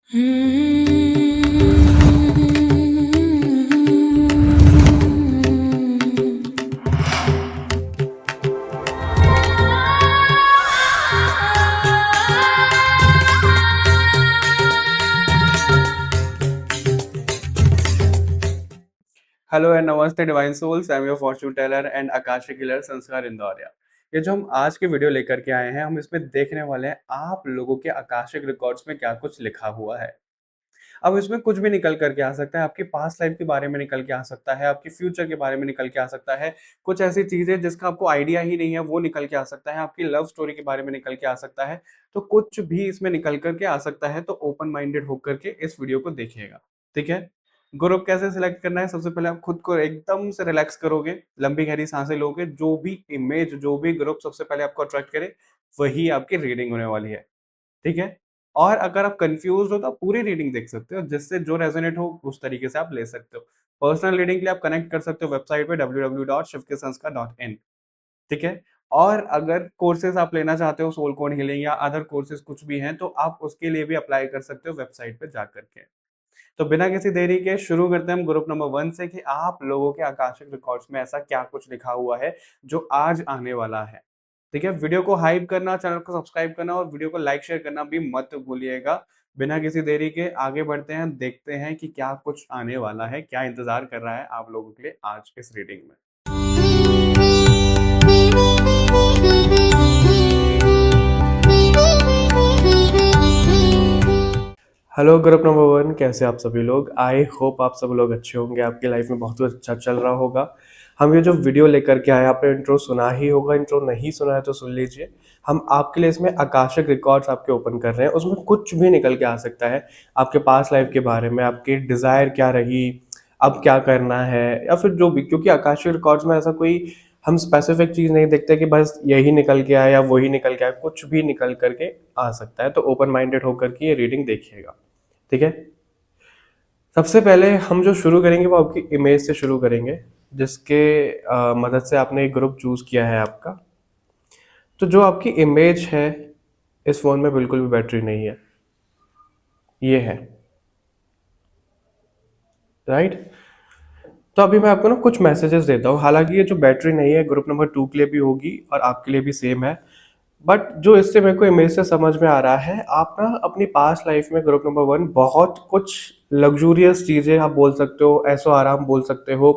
Hello and नमस्ते divine souls. I am your fortune teller and आकाशिक healer Sanskar Indoria. ये जो हम आज की वीडियो लेकर के आए हैं, हम इसमें देखने वाले हैं आप लोगों के आकाशिक रिकॉर्ड्स में क्या कुछ लिखा हुआ है। अब इसमें कुछ भी निकल करके आ सकता है, आपकी पास्ट लाइफ के बारे में निकल के आ सकता है, आपकी फ्यूचर के बारे में निकल के आ सकता है, कुछ ऐसी चीजें जिसका आपको आइडिया ही नहीं है वो निकल के आ सकता है, आपकी लव स्टोरी के बारे में निकल के आ सकता है। तो कुछ भी इसमें निकल करके आ सकता है, तो ओपन माइंडेड होकर के इस वीडियो को देखिएगा। ठीक है। ग्रुप कैसे सिलेक्ट करना है? सबसे पहले आप खुद को एकदम से रिलैक्स करोगे, लंबी गहरी सांसें लोगे, जो भी इमेज, जो भी ग्रुप सबसे पहले आपको अट्रैक्ट करे वही आपकी रीडिंग होने वाली है। ठीक है। और अगर आप कंफ्यूज हो तो आप पूरी रीडिंग देख सकते हो, जिससे जो रेजोनेट हो उस तरीके से आप ले सकते हो। पर्सनल रीडिंग के लिए आप कनेक्ट कर सकते हो वेबसाइट पे www.shivkesanskar.in। ठीक है। और अगर कोर्सेज आप लेना चाहते हो, सोल कोड हीलिंग या अदर कोर्सेज कुछ भी हैं, तो आप उसके लिए भी अप्लाई कर सकते हो वेबसाइट पे जा करके। तो बिना किसी देरी के शुरू करते हैं हम ग्रुप नंबर 1 से कि आप लोगों के आकाशिक रिकॉर्ड्स में ऐसा क्या कुछ लिखा हुआ है जो आज आने वाला है। ठीक है। वीडियो को हाइप करना, चैनल को सब्सक्राइब करना और वीडियो को लाइक शेयर करना भी मत भूलिएगा। बिना किसी देरी के आगे बढ़ते हैं, देखते हैं कि क्या कुछ आने वाला है, क्या इंतजार कर रहा है आप लोगों के लिए आज इस रीडिंग में। हेलो ग्रुप नंबर 1, कैसे आप सभी लोग? आई होप आप सब लोग अच्छे होंगे, आपकी लाइफ में बहुत अच्छा चल रहा होगा। हम ये जो वीडियो लेकर के आए, आपने इंट्रो सुना ही होगा, इंट्रो नहीं सुना है तो सुन लीजिए। हम आपके लिए इसमें आकाशिक रिकॉर्ड्स आपके ओपन कर रहे हैं, उसमें कुछ भी निकल के आ सकता है। आपके पास्ट लाइफ के बारे में, आपकी डिज़ायर क्या रही, अब क्या करना है, या फिर जो भी, क्योंकि आकाशिक रिकॉर्ड्स में ऐसा कोई हम स्पेसिफिक चीज़ नहीं देखते कि बस यही निकल के आया या वही निकल के आया, कुछ भी निकल करके आ सकता है। तो ओपन माइंडेड होकर के ये रीडिंग देखिएगा। ठीक है। सबसे पहले हम जो शुरू करेंगे वो आपकी इमेज से शुरू करेंगे, जिसके मदद से आपने एक ग्रुप चूज किया है आपका। तो जो आपकी इमेज है, इस फोन में बिल्कुल भी बैटरी नहीं है, ये है। राइट। तो अभी मैं आपको ना कुछ मैसेजेस देता हूँ। हालांकि ये जो बैटरी नहीं है ग्रुप नंबर 2 के लिए भी होगी और आपके लिए भी सेम है, बट जो इससे मेरे को इमेज से समझ में आ रहा है, आप ना अपनी पास्ट लाइफ में ग्रुप नंबर 1 बहुत कुछ लग्जूरियस चीज़ें आप बोल सकते हो, ऐसो आराम बोल सकते हो,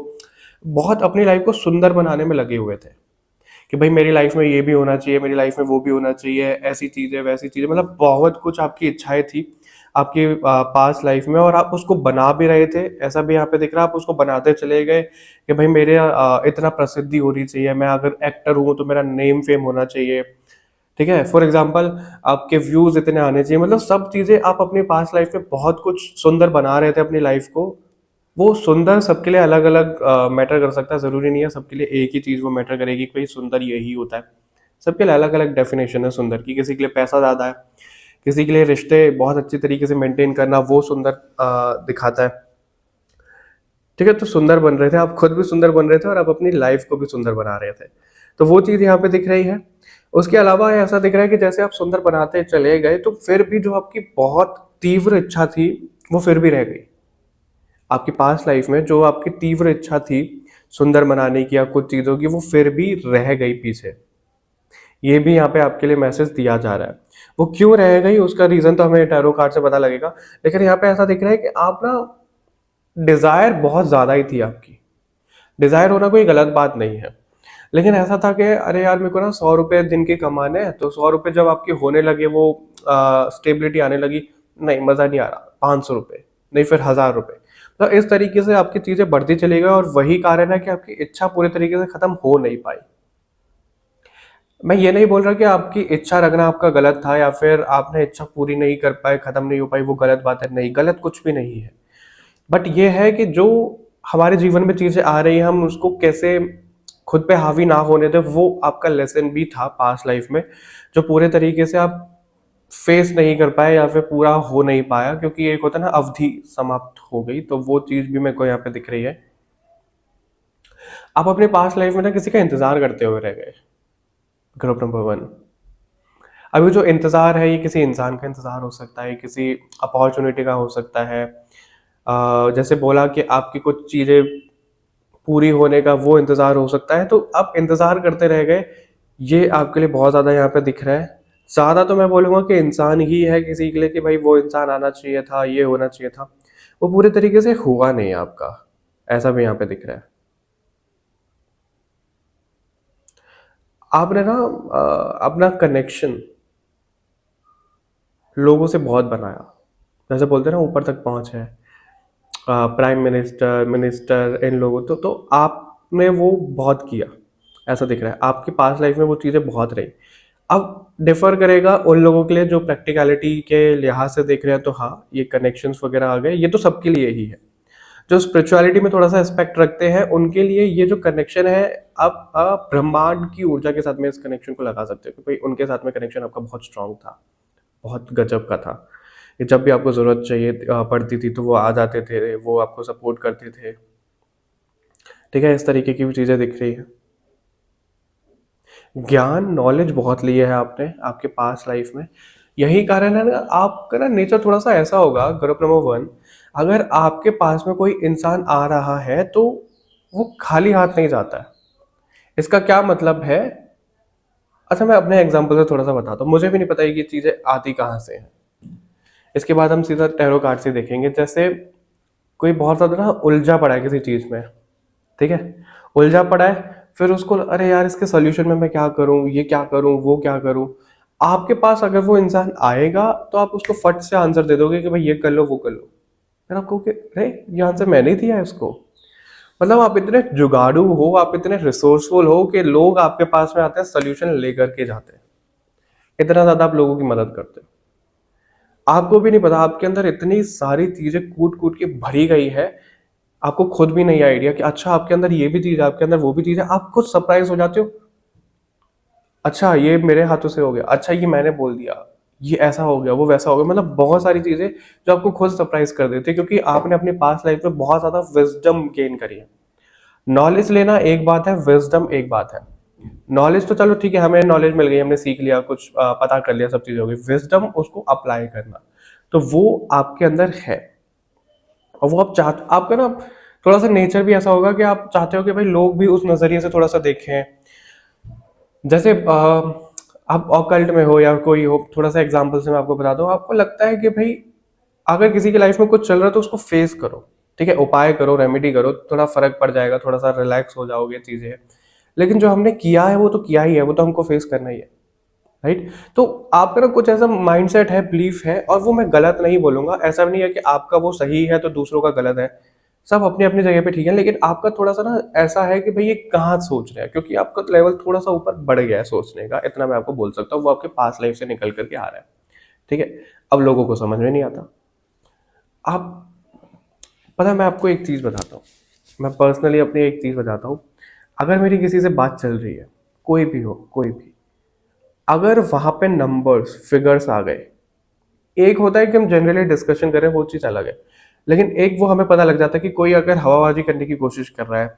बहुत अपनी लाइफ को सुंदर बनाने में लगे हुए थे कि भाई मेरी लाइफ में ये भी होना चाहिए, मेरी लाइफ में वो भी होना चाहिए, ऐसी चीज़ें वैसी चीज़ें, मतलब बहुत कुछ आपकी इच्छाएं थी आपकी पास्ट लाइफ में, और आप उसको बना भी रहे थे। ऐसा भी यहाँ पे दिख रहा है, आप उसको बनाते चले गए कि भाई मेरे इतना प्रसिद्धि होनी चाहिए, मैं अगर एक्टर हूँ तो मेरा नेम फेम होना चाहिए। ठीक है। फॉर एग्जाम्पल, आपके व्यूज इतने आने चाहिए, मतलब सब चीजें आप अपनी पास्ट लाइफ में बहुत कुछ सुंदर बना रहे थे अपनी लाइफ को। वो सुंदर सबके लिए अलग अलग मैटर कर सकता है, जरूरी नहीं है सबके लिए एक ही चीज वो मैटर करेगी कि भाई सुंदर यही होता है। सबके लिए अलग अलग डेफिनेशन है सुंदर की। किसी के लिए पैसा ज्यादा है, किसी के लिए रिश्ते बहुत अच्छी तरीके से मेंटेन करना वो सुंदर दिखाता है। ठीक है। तो सुंदर बन रहे थे, आप खुद भी सुंदर बन रहे थे और आप अपनी लाइफ को भी सुंदर बना रहे थे। तो वो चीज़ यहाँ पे दिख रही है। उसके अलावा ऐसा दिख रहा है कि जैसे आप सुंदर बनाते चले गए, तो फिर भी जो आपकी बहुत तीव्र इच्छा थी वो फिर भी रह गई। आपकी पास्ट लाइफ में जो आपकी तीव्र इच्छा थी सुंदर बनाने की या कुछ चीज़ों की, वो फिर भी रह गई पीछे। ये भी यहाँ पे आपके लिए मैसेज दिया जा रहा है। वो क्यों रह गई उसका रीज़न तो हमें टैरो कार्ड से पता लगेगा, लेकिन यहाँ पे ऐसा दिख रहा है कि आप ना, डिज़ायर बहुत ज़्यादा ही थी आपकी। डिज़ायर होना कोई गलत बात नहीं है, लेकिन ऐसा था कि अरे यार मेरे को ना 100 रुपये दिन के कमाने हैं, तो 100 रुपये जब आपके होने लगे, वो स्टेबिलिटी आने लगी, नहीं मज़ा नहीं आ रहा, 500 रुपये, नहीं फिर 1000 रुपये। तो इस तरीके से आपकी चीज़ें बढ़ती चली गई, और वही कारण है कि आपकी इच्छा पूरे तरीके से ख़त्म हो नहीं पाई। मैं ये नहीं बोल रहा कि आपकी इच्छा रखना आपका गलत था, या फिर आपने इच्छा पूरी नहीं कर पाए, ख़त्म नहीं हो पाई, वो गलत बात है। नहीं, गलत कुछ भी नहीं है, बट ये है कि जो हमारे जीवन में चीज़ें आ रही हैं, हम उसको कैसे खुद पे हावी ना होने दें, वो आपका लेसन भी था पास्ट लाइफ में, जो पूरे तरीके से आप फेस नहीं कर पाए या फिर पूरा हो नहीं पाया, क्योंकि एक होता है ना अवधि समाप्त हो गई। तो वो चीज़ भी मेरे को यहाँ पे दिख रही है। आप अपने पास्ट लाइफ में ना किसी का इंतजार करते हुए रह गए, ग्रुप नंबर 1। अभी जो इंतज़ार है ये किसी इंसान का इंतज़ार हो सकता है, किसी अपॉर्चुनिटी का हो सकता है। जैसे बोला कि आपकी कुछ चीज़ें पूरी होने का वो इंतज़ार हो सकता है, तो आप इंतज़ार करते रह गए, ये आपके लिए बहुत ज़्यादा यहाँ पे दिख रहा है। ज़्यादा तो मैं बोलूँगा कि इंसान ही है किसी के लिए कि भाई वो इंसान आना चाहिए था, ये होना चाहिए था। वो पूरे तरीके से हुआ नहीं आपका, ऐसा भी यहाँ पे दिख रहा है। आपने ना अपना कनेक्शन लोगों से बहुत बनाया। जैसे बोलते हैं ना ऊपर तक पहुँच है। प्राइम मिनिस्टर, मिनिस्टर इन लोगों तो आपने वो बहुत किया, ऐसा दिख रहा है। आपकी पास्ट लाइफ में वो चीज़ें बहुत रही। अब डिफ़र करेगा उन लोगों के लिए जो प्रैक्टिकैलिटी के लिहाज से देख रहे हैं तो हाँ, ये कनेक्शंस वगैरह आ गए, ये तो सबके लिए ही है। जो स्पिरिचुअलिटी में थोड़ा-सा एस्पेक्ट रखते हैं, उनके लिए ये जो कनेक्शन है, आप ब्रह्मांड की ऊर्जा के साथ में इस कनेक्शन को लगा सकते हो कि भाई उनके साथ में कनेक्शन आपका बहुत स्ट्रॉन्ग था, बहुत गज़ब का था। कि जब भी आपको ज़रूरत चाहिए पड़ती थी तो वो आ जाते थे, वो आपको सपोर्ट करते थे। ठीक है? इस तरीके की भी चीज़ें दिख रही हैं। ज्ञान, नॉलेज बहुत लिया है आपने आपके पास्ट लाइफ में। यही कारण है ना आपका ना नेचर थोड़ा-सा ऐसा होगा ग्रुप नंबर 1 अगर आपके पास में कोई इंसान आ रहा है तो वो खाली हाथ नहीं जाता है। इसका क्या मतलब है? अच्छा मैं अपने एग्ज़ाम्पल से थोड़ा-सा बताता हूँ। मुझे भी नहीं पता ये चीज़ें आती कहाँ से हैं। इसके बाद हम सीधा टैरो कार्ड से देखेंगे। जैसे कोई बहुत ज़्यादा ना उलझा पड़ा है किसी चीज़ में, ठीक है? उलझा पड़ा है, फिर उसको अरे यार इसके सॉल्यूशन में मैं क्या करूँ, ये क्या करूँ, वो क्या करूँ? आपके पास अगर वो इंसान आएगा, तो आप उसको फट से आंसर दे दोगे कि भाई ये कर लो, वो कर लो। फिर आप कहोगे अरे! ये आंसर मैंने ही दिया है इसको। मतलब आप इतने जुगाड़ू हो, आप इतने रिसोर्सफुल हो कि लोग आपके पास में आते हैं, सॉल्यूशन लेकर के जाते हैं। इतना ज़्यादा आप लोगों की मदद करते हो। आपको भी नहीं पता आपके अंदर इतनी सारी चीज़ें कूट-कूट के भरी गई है, आपको खुद भी नहीं आइडिया कि अच्छा आपके अंदर ये भी चीज़ है, आपके अंदर वो भी चीज़ है, आप खुद सरप्राइज़ हो जाते हो। अच्छा ये मेरे हाथों से हो गया, अच्छा ये मैंने बोल दिया, ये ऐसा हो गया, वो वैसा हो गया, मतलब बहुत सारी चीज़ें जो आपको खुद सरप्राइज़ कर देती है क्योंकि आपने अपनी पास्ट लाइफ़ में बहुत ज़्यादा विज़डम गेन करी है। नॉलेज लेना एक बात है, विज़डम एक बात है। नॉलेज तो चलो ठीक है, हमें नॉलेज मिल गई, हमने सीख लिया, कुछ पता कर लिया, सब चीज़ हो गई। विज़डम उसको अप्लाई करना, तो वो आपके अंदर है और वो आप आपका ना थोड़ा-सा नेचर भी ऐसा होगा कि आप चाहते हो कि भाई लोग भी उस नज़रिए से थोड़ा-सा देखें। जैसे आप ऑकल्ट में हो या कोई हो, थोड़ा-सा एग्ज़ाम्पल से मैं आपको बताता हूँ, आपको लगता है कि भई अगर किसी की लाइफ़ में कुछ चल रहा है तो उसको फेस करो, ठीक है? उपाय करो, रेमेडी करो, थोड़ा फ़र्क पड़ जाएगा, थोड़ा-सा रिलैक्स हो जाओगे चीज़ें। लेकिन जो हमने किया है वो तो किया ही है, वो तो हमको फेस करना ही है, राइट? तो आपका ना कुछ ऐसा माइंडसेट है, बिलीफ है और वो मैं गलत नहीं बोलूँगा, ऐसा भी नहीं है कि आपका वो सही है तो दूसरों का गलत है। सब अपनी-अपनी जगह पे ठीक है, लेकिन आपका थोड़ा-सा ना ऐसा है कि भई ये कहाँ सोच रहे हैं क्योंकि आपका लेवल थोड़ा-सा ऊपर बढ़ गया है सोचने का, इतना मैं आपको बोल सकता हूँ, वो आपके पास्ट लाइफ़ से निकल कर के आ रहा है, ठीक है? अब लोगों को समझ में नहीं आता। आप पता है मैं आपको एक चीज़ बताता हूँ, मैं पर्सनली अपनी एक चीज़ बताता हूँ, अगर मेरी किसी से बात चल रही है, कोई भी हो, कोई भी, अगर वहाँ पे नंबर्स, फिगर्स आ गए, एक होता है कि हम जनरली डिस्कशन करें वो चीज़ अलग है, लेकिन एक वो हमें पता लग जाता है कि कोई अगर हवाबाजी करने की कोशिश कर रहा है,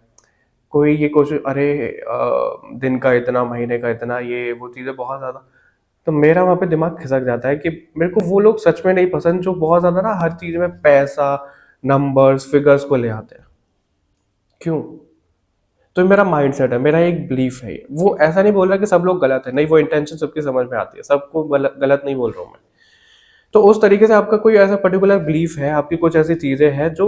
कोई ये कोशिश अरे दिन का इतना, महीने का इतना, ये वो चीज़ें बहुत ज़्यादा, तो मेरा वहाँ पे दिमाग खिसक जाता है कि मेरे को वो लोग सच में नहीं पसंद जो बहुत ज़्यादा ना हर चीज़ में पैसा, नंबर्स, फिगर्स को ले आते हैं। क्यों? तो मेरा माइंडसेट है, मेरा एक बिलीफ है ये। वो ऐसा नहीं बोल रहा कि सब लोग गलत हैं, नहीं वो इंटेंशन सबकी समझ में आती है, सबको गलत नहीं बोल रहा हूँ मैं। तो उस तरीके से आपका कोई ऐसा पर्टिकुलर बिलीफ है, आपकी कुछ ऐसी चीज़ें हैं जो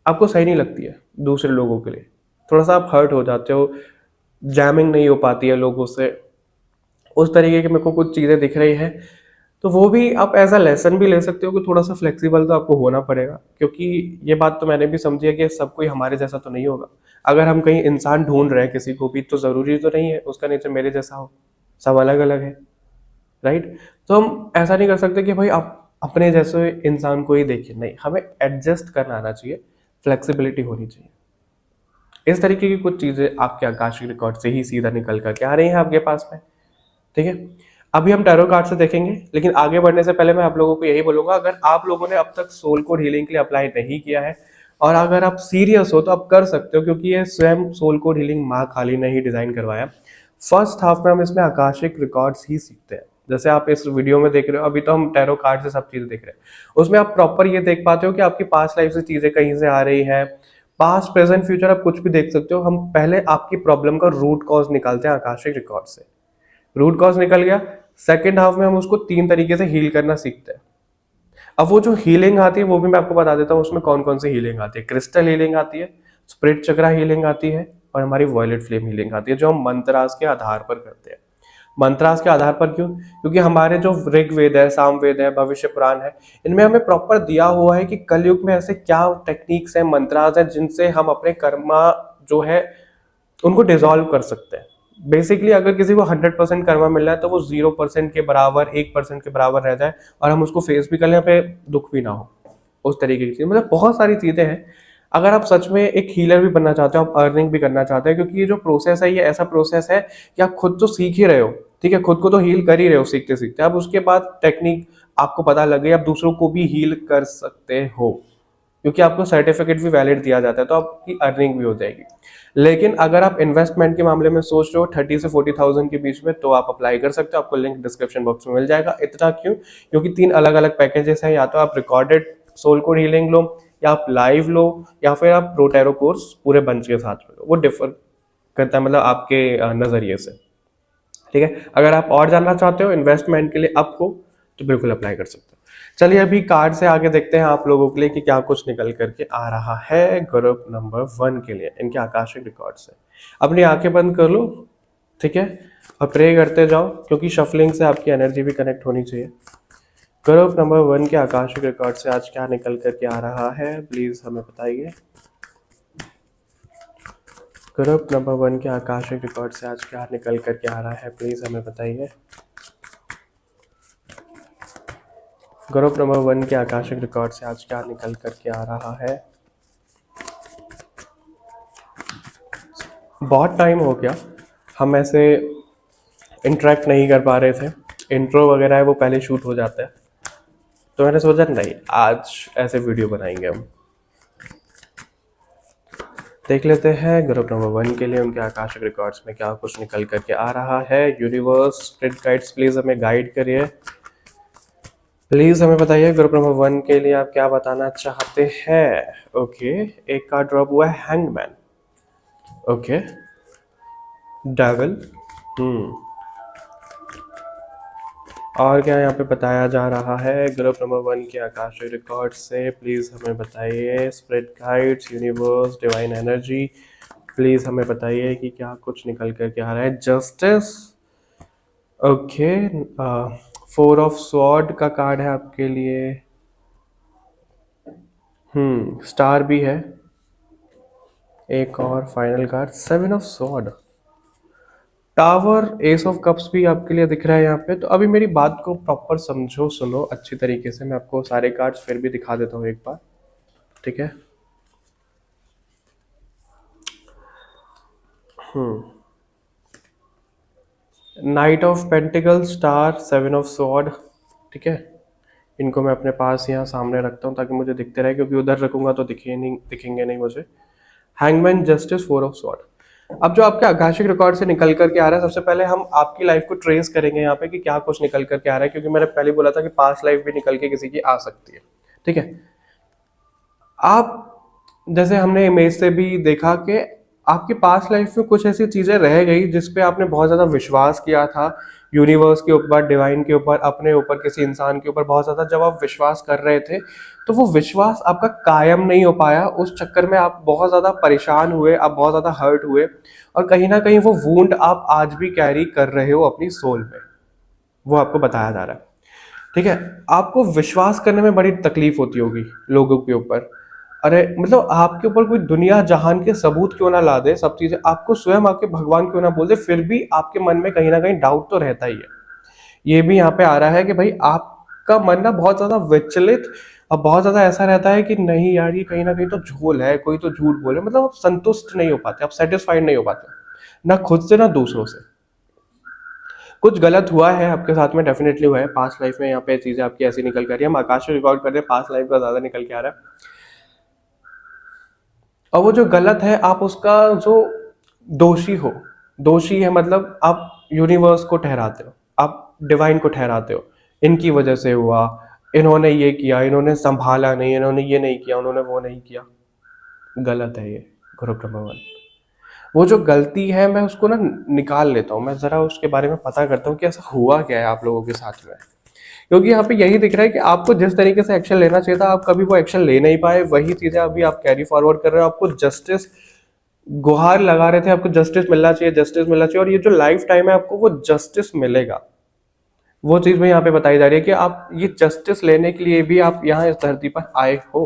आपको सही नहीं लगती है दूसरे लोगों के लिए। थोड़ा-सा आप हर्ट हो जाते हो, जैमिंग नहीं हो पाती है लोगों से, उस तरीके की मेरे को कुछ चीज़ें दिख रही हैं, तो वो भी आप एज़ अ लेसन भी ले सकते हो कि थोड़ा-सा फ्लेक्सिबल तो आपको होना पड़ेगा। क्योंकि ये बात तो मैंने भी समझी है कि सब कोई हमारे जैसा तो नहीं होगा। अगर हम कहीं इंसान ढूँढ रहे हैं किसी को भी, तो ज़रूरी तो नहीं है उसका नेचर मेरे जैसा हो, सब अलग-अलग है, राइट? तो हम ऐसा नहीं कर सकते कि भाई आप अपने जैसे इंसान को ही देखिए, नहीं, हमें एडजस्ट करना आना चाहिए, फ्लेक्सिबिलिटी होनी चाहिए। इस तरीके की कुछ चीज़ें आपके आकाशीय रिकॉर्ड से ही सीधा निकल कर के आ रही हैं आपके पास में। ठीक है? अभी हम टैरो कार्ड से देखेंगे, लेकिन आगे बढ़ने से पहले मैं आप लोगों को यही बोलूँगा अगर आप लोगों ने अब तक सोल कोड हीलिंग के लिए अप्लाई नहीं किया है और अगर आप सीरियस हो तो आप कर सकते हो क्योंकि ये स्वयं सोल कोड हीलिंग माँ काली ने ही डिज़ाइन करवाया। फर्स्ट हाफ में हम इसमें आकाशिक रिकॉर्ड्स ही सीखते हैं, जैसे आप इस वीडियो में देख रहे हो, अभी तो हम टैरो कार्ड से सब चीजें देख रहे हैं, उसमें आप प्रॉपर ये देख पाते हो कि आपकी पास्ट लाइफ से चीजें कहीं से आ रही है, पास्ट प्रेजेंट फ्यूचर आप कुछ भी देख सकते हो। हम पहले आपकी प्रॉब्लम का रूट कॉज निकालते हैं आकाशिक रिकॉर्ड से। रूट कॉज निकल गया, सेकेंड हाफ में हम उसको 3 तरीके से हील करना सीखते हैं। अब वो जो हीलिंग आती है वो भी मैं आपको बता देता हूँ उसमें कौन कौन सी हीलिंग आती है। क्रिस्टल हीलिंग आती है, स्प्रिट चक्रा हीलिंग आती है, और हमारी वॉयलेट फ्लेम हीलिंग आती है, जो हम मंत्रास के आधार पर करते हैं। मंत्रास के आधार पर क्यों? क्योंकि हमारे जो ऋग्वेद है, सामवेद है, भविष्य पुराण है, इनमें हमें प्रॉपर दिया हुआ है कि कलयुग में ऐसे क्या टेक्निक्स हैं, मंत्रास हैं, जिनसे हम अपने कर्मा जो है उनको डिसॉल्व कर सकते हैं। बेसिकली अगर किसी को 100% कर्मा मिल रहा है तो वो 0% के बराबर, 1% के बराबर रह जाए और हम उसको फेस भी कर लें, पे दुख भी ना हो, उस तरीके की चीज। मतलब बहुत सारी चीजें हैं। अगर आप सच में एक हीलर भी बनना चाहते हो, आप अर्निंग भी करना चाहते हो, क्योंकि ये जो प्रोसेस है ये ऐसा प्रोसेस है कि आप खुद तो सीख ही रहे हो, ठीक है, खुद को तो हील कर ही रहे हो सीखते सीखते, अब उसके बाद टेक्निक आपको पता लग गई, आप दूसरों को भी हील कर सकते हो, क्योंकि आपको सर्टिफिकेट भी वैलिड दिया जाता है, तो आपकी अर्निंग भी हो जाएगी। लेकिन अगर आप इन्वेस्टमेंट के मामले में सोच रहे हो 30 से 40,000 के बीच में, तो आप अप्लाई कर सकते हो, आपको लिंक डिस्क्रिप्शन बॉक्स में मिल जाएगा। इतना क्यों? क्योंकि 3 अलग अलग पैकेजेस हैं, या तो आप रिकॉर्डेड सोल कोड हीलिंग लो, या आप लाइव लो, या फिर आप प्रो टैरो कोर्स पूरे बंच के साथ में लो। वो डिफर करता है मतलब आपके नजरिए से, ठीक है। अगर आप और जानना चाहते हो इन्वेस्टमेंट के लिए आपको, तो बिल्कुल अप्लाई कर सकते हो। चलिए अभी कार्ड से आगे देखते हैं आप लोगों के लिए कि क्या कुछ निकल करके आ रहा है ग्रुप नंबर 1 के लिए इनके आकाशिक रिकॉर्ड से। अपनी आंखें बंद कर लो, ठीक है, और प्रे करते जाओ, क्योंकि शफलिंग से आपकी एनर्जी भी कनेक्ट होनी चाहिए। ग्रुप नंबर 1 के आकाशिक रिकॉर्ड से आज क्या निकल करके आ रहा है, प्लीज हमें बताइए। ग्रुप नंबर 1 के आकाशिक रिकॉर्ड से आज क्या निकल करके आ रहा है, प्लीज हमें बताइए। ग्रुप नंबर 1 के आकाशिक रिकॉर्ड से आज क्या निकल करके आ रहा है। बहुत टाइम हो गया हम ऐसे इंटरेक्ट नहीं कर पा रहे थे, इंट्रो वगैरह है वो पहले शूट हो जाता है, तो मैंने सोचा नहीं आज ऐसे वीडियो बनाएंगे हम। देख लेते हैं ग्रुप नंबर 1 के लिए उनके आकाशिक रिकॉर्ड्स में क्या कुछ निकल करके आ रहा है। यूनिवर्स स्प्रिट गाइड्स प्लीज हमें गाइड करिए, प्लीज हमें बताइए ग्रुप नंबर 1 के लिए आप क्या बताना चाहते हैं। ओके, एक कार्ड ड्रॉप हुआ है हैंगमैन, ओके, डेविल, और क्या यहाँ पे बताया जा रहा है ग्रुप नंबर 1 के आकाशिक रिकॉर्ड से, प्लीज हमें बताइए। Spirit guides, universe, divine energy, please हमें बताइए कि क्या कुछ निकल करके आ रहा है। जस्टिस, ओके, 4 ऑफ स्वॉर्ड का कार्ड है आपके लिए, स्टार भी है, एक और final card 7 of sword, tower, S of cups भी आपके लिए दिख रहा है यहाँ पे। तो अभी मेरी बात को प्रॉपर समझो, सुनो अच्छी तरीके से, मैं आपको सारे कार्ड्स फिर भी दिखा देता हूँ एक बार, ठीक है। Night of pentacle, star, 7 of sword, ठीक है, इनको मैं अपने पास यहाँ सामने रखता हूँ ताकि मुझे दिखते रहे, क्योंकि उधर रखूंगा तो दिखेंगे नहीं मुझे। Hangman, justice, 4 of sword. अब जो आपके आकाशिक रिकॉर्ड से निकल करके आ रहा है, सबसे पहले हम आपकी लाइफ को ट्रेस करेंगे यहाँ पे कि क्या कुछ निकल करके आ रहा है, क्योंकि मैंने पहले बोला था कि पास्ट लाइफ भी निकल के किसी की आ सकती है, ठीक है। आप जैसे हमने इमेज से भी देखा कि आपकी पास्ट लाइफ में कुछ ऐसी चीजें रह गई जिस पे आपने बहुत ज्यादा विश्वास किया था, यूनिवर्स के ऊपर, डिवाइन के ऊपर, अपने ऊपर, किसी इंसान के ऊपर बहुत ज्यादा जब आप विश्वास कर रहे थे, तो वो विश्वास आपका कायम नहीं हो पाया। उस चक्कर में आप बहुत ज्यादा परेशान हुए, आप बहुत ज्यादा हर्ट हुए, और कहीं ना कहीं वो वूंड आप आज भी कैरी कर रहे हो अपनी सोल में, वो आपको बताया जा रहा है, ठीक है। आपको विश्वास करने में बड़ी तकलीफ होती होगी लोगों के ऊपर, अरे मतलब आपके ऊपर कोई दुनिया जहान के सबूत क्यों ना ला दे, सब चीजें आपको स्वयं आके भगवान क्यों ना बोल दे, फिर भी आपके मन में कहीं ना कहीं डाउट तो रहता ही है। ये भी यहाँ पे आ रहा है कि भाई आपका मन ना बहुत ज्यादा विचलित, और बहुत ज्यादा ऐसा रहता है कि नहीं यार ये कहीं ना कहीं तो झोल है, कोई तो झूठ बोले, मतलब आप संतुष्ट नहीं हो पाते, आप सेटिस्फाइड नहीं हो पाते, ना खुद से ना दूसरों से। कुछ गलत हुआ है आपके साथ में, डेफिनेटली हुआ है पास्ट लाइफ में, यहाँ पे चीजें आपकी ऐसी निकल कर रही है, हम आकाश में रिकॉर्ड कर रहे हैं, पास्ट लाइफ का ज्यादा निकल के आ रहा है। और वो जो गलत है आप उसका जो दोषी हो, दोषी है मतलब आप यूनिवर्स को ठहराते हो, आप डिवाइन को ठहराते हो, इनकी वजह से हुआ, इन्होंने ये किया, इन्होंने संभाला नहीं, इन्होंने ये नहीं किया, उन्होंने वो नहीं किया। गलत है ये ग्रुप नंबर वन। वो जो गलती है मैं उसको ना निकाल लेता हूँ, मैं ज़रा उसके बारे में पता करता हूँ कि ऐसा हुआ क्या है आप लोगों के साथ में। क्योंकि यहाँ पे यही दिख रहा है कि आपको जिस तरीके से एक्शन लेना चाहिए था आप कभी वो एक्शन ले नहीं पाए, वही चीज़ें अभी आप कैरी फॉरवर्ड कर रहे हो। आपको जस्टिस गुहार लगा रहे थे, आपको जस्टिस मिलना चाहिए, जस्टिस मिलना चाहिए, और ये जो लाइफ टाइम है आपको वो जस्टिस मिलेगा। वो चीज़ में यहाँ पे बताई जा रही है कि आप ये जस्टिस लेने के लिए भी आप यहाँ इस धरती पर आए हो,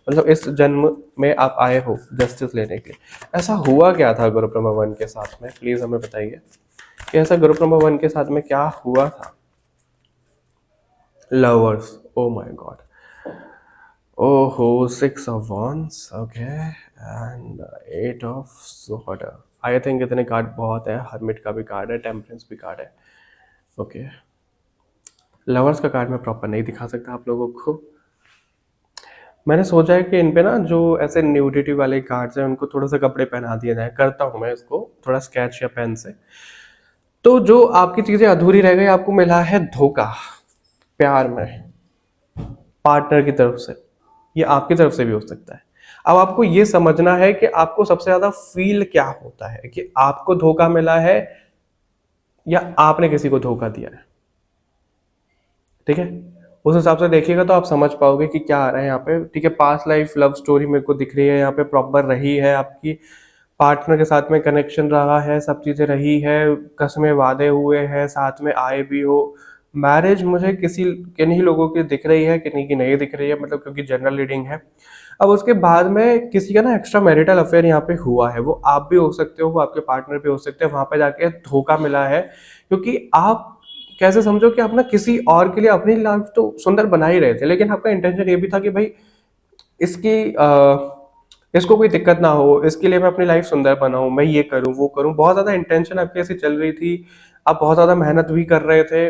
मतलब इस जन्म में आप आए हो जस्टिस लेने के लिए। ऐसा हुआ क्या था ग्रुप नंबर वन के साथ में, प्लीज़ हमें बताइए कि ऐसा ग्रुप नंबर वन के साथ में क्या हुआ था। लवर्स, ओ माय गॉड, ओहो, 6 of Wands, okay, and 8 of Swords। I think इतने कार्ड बहुत है, हर्मिट का भी कार्ड है, टेम्परेंस भी कार्ड है, ओके। लवर्स का कार्ड मैं प्रॉपर नहीं दिखा सकता आप लोगों को। मैंने सोचा है कि इन पे ना जो ऐसे न्यूडिटी वाले कार्ड्स हैं उनको थोड़ा सा कपड़े पहना दिया जाए, करता हूँ मैं इसको थोड़ा स्केच या पेन से। तो जो आपकी चीज़ें अधूरी रह गई, आपको मिला है धोखा प्यार में, पार्टनर की तरफ से, ये आपकी तरफ से भी हो सकता है। अब आपको ये समझना है कि आपको सबसे ज़्यादा फील क्या होता है, कि आपको धोखा मिला है या आपने किसी को धोखा दिया है, ठीक है। उस हिसाब से देखिएगा तो आप समझ पाओगे कि क्या आ रहा है यहाँ पे, ठीक है। पास्ट लाइफ लव स्टोरी मेरे को दिख रही है यहाँ पे, प्रॉपर रही है आपकी, पार्टनर के साथ में कनेक्शन रहा है, सब चीज़ें रही है, कसमें वादे हुए हैं, साथ में आए भी हो। मैरिज मुझे किसी किन्हीं लोगों की दिख रही है, किन्हीं की नहीं दिख रही है, मतलब क्योंकि जनरल रीडिंग है। अब उसके बाद में किसी का ना एक्स्ट्रा मैरिटल अफेयर यहाँ पे हुआ है, वो आप भी हो सकते हो, वो आपके पार्टनर भी हो सकते हैं, वहाँ पे जाके धोखा मिला है। क्योंकि आप कैसे समझो कि आप ना किसी और के लिए अपनी लाइफ तो सुंदर बना ही रहे थे, लेकिन आपका इंटेंशन ये भी था कि भाई इसकी इसको कोई दिक्कत ना हो, इसके लिए मैं अपनी लाइफ सुंदर बनाऊं, मैं ये करूं वो करूं, बहुत ज़्यादा इंटेंशन आपकी ऐसी चल रही थी, आप बहुत ज़्यादा मेहनत भी कर रहे थे,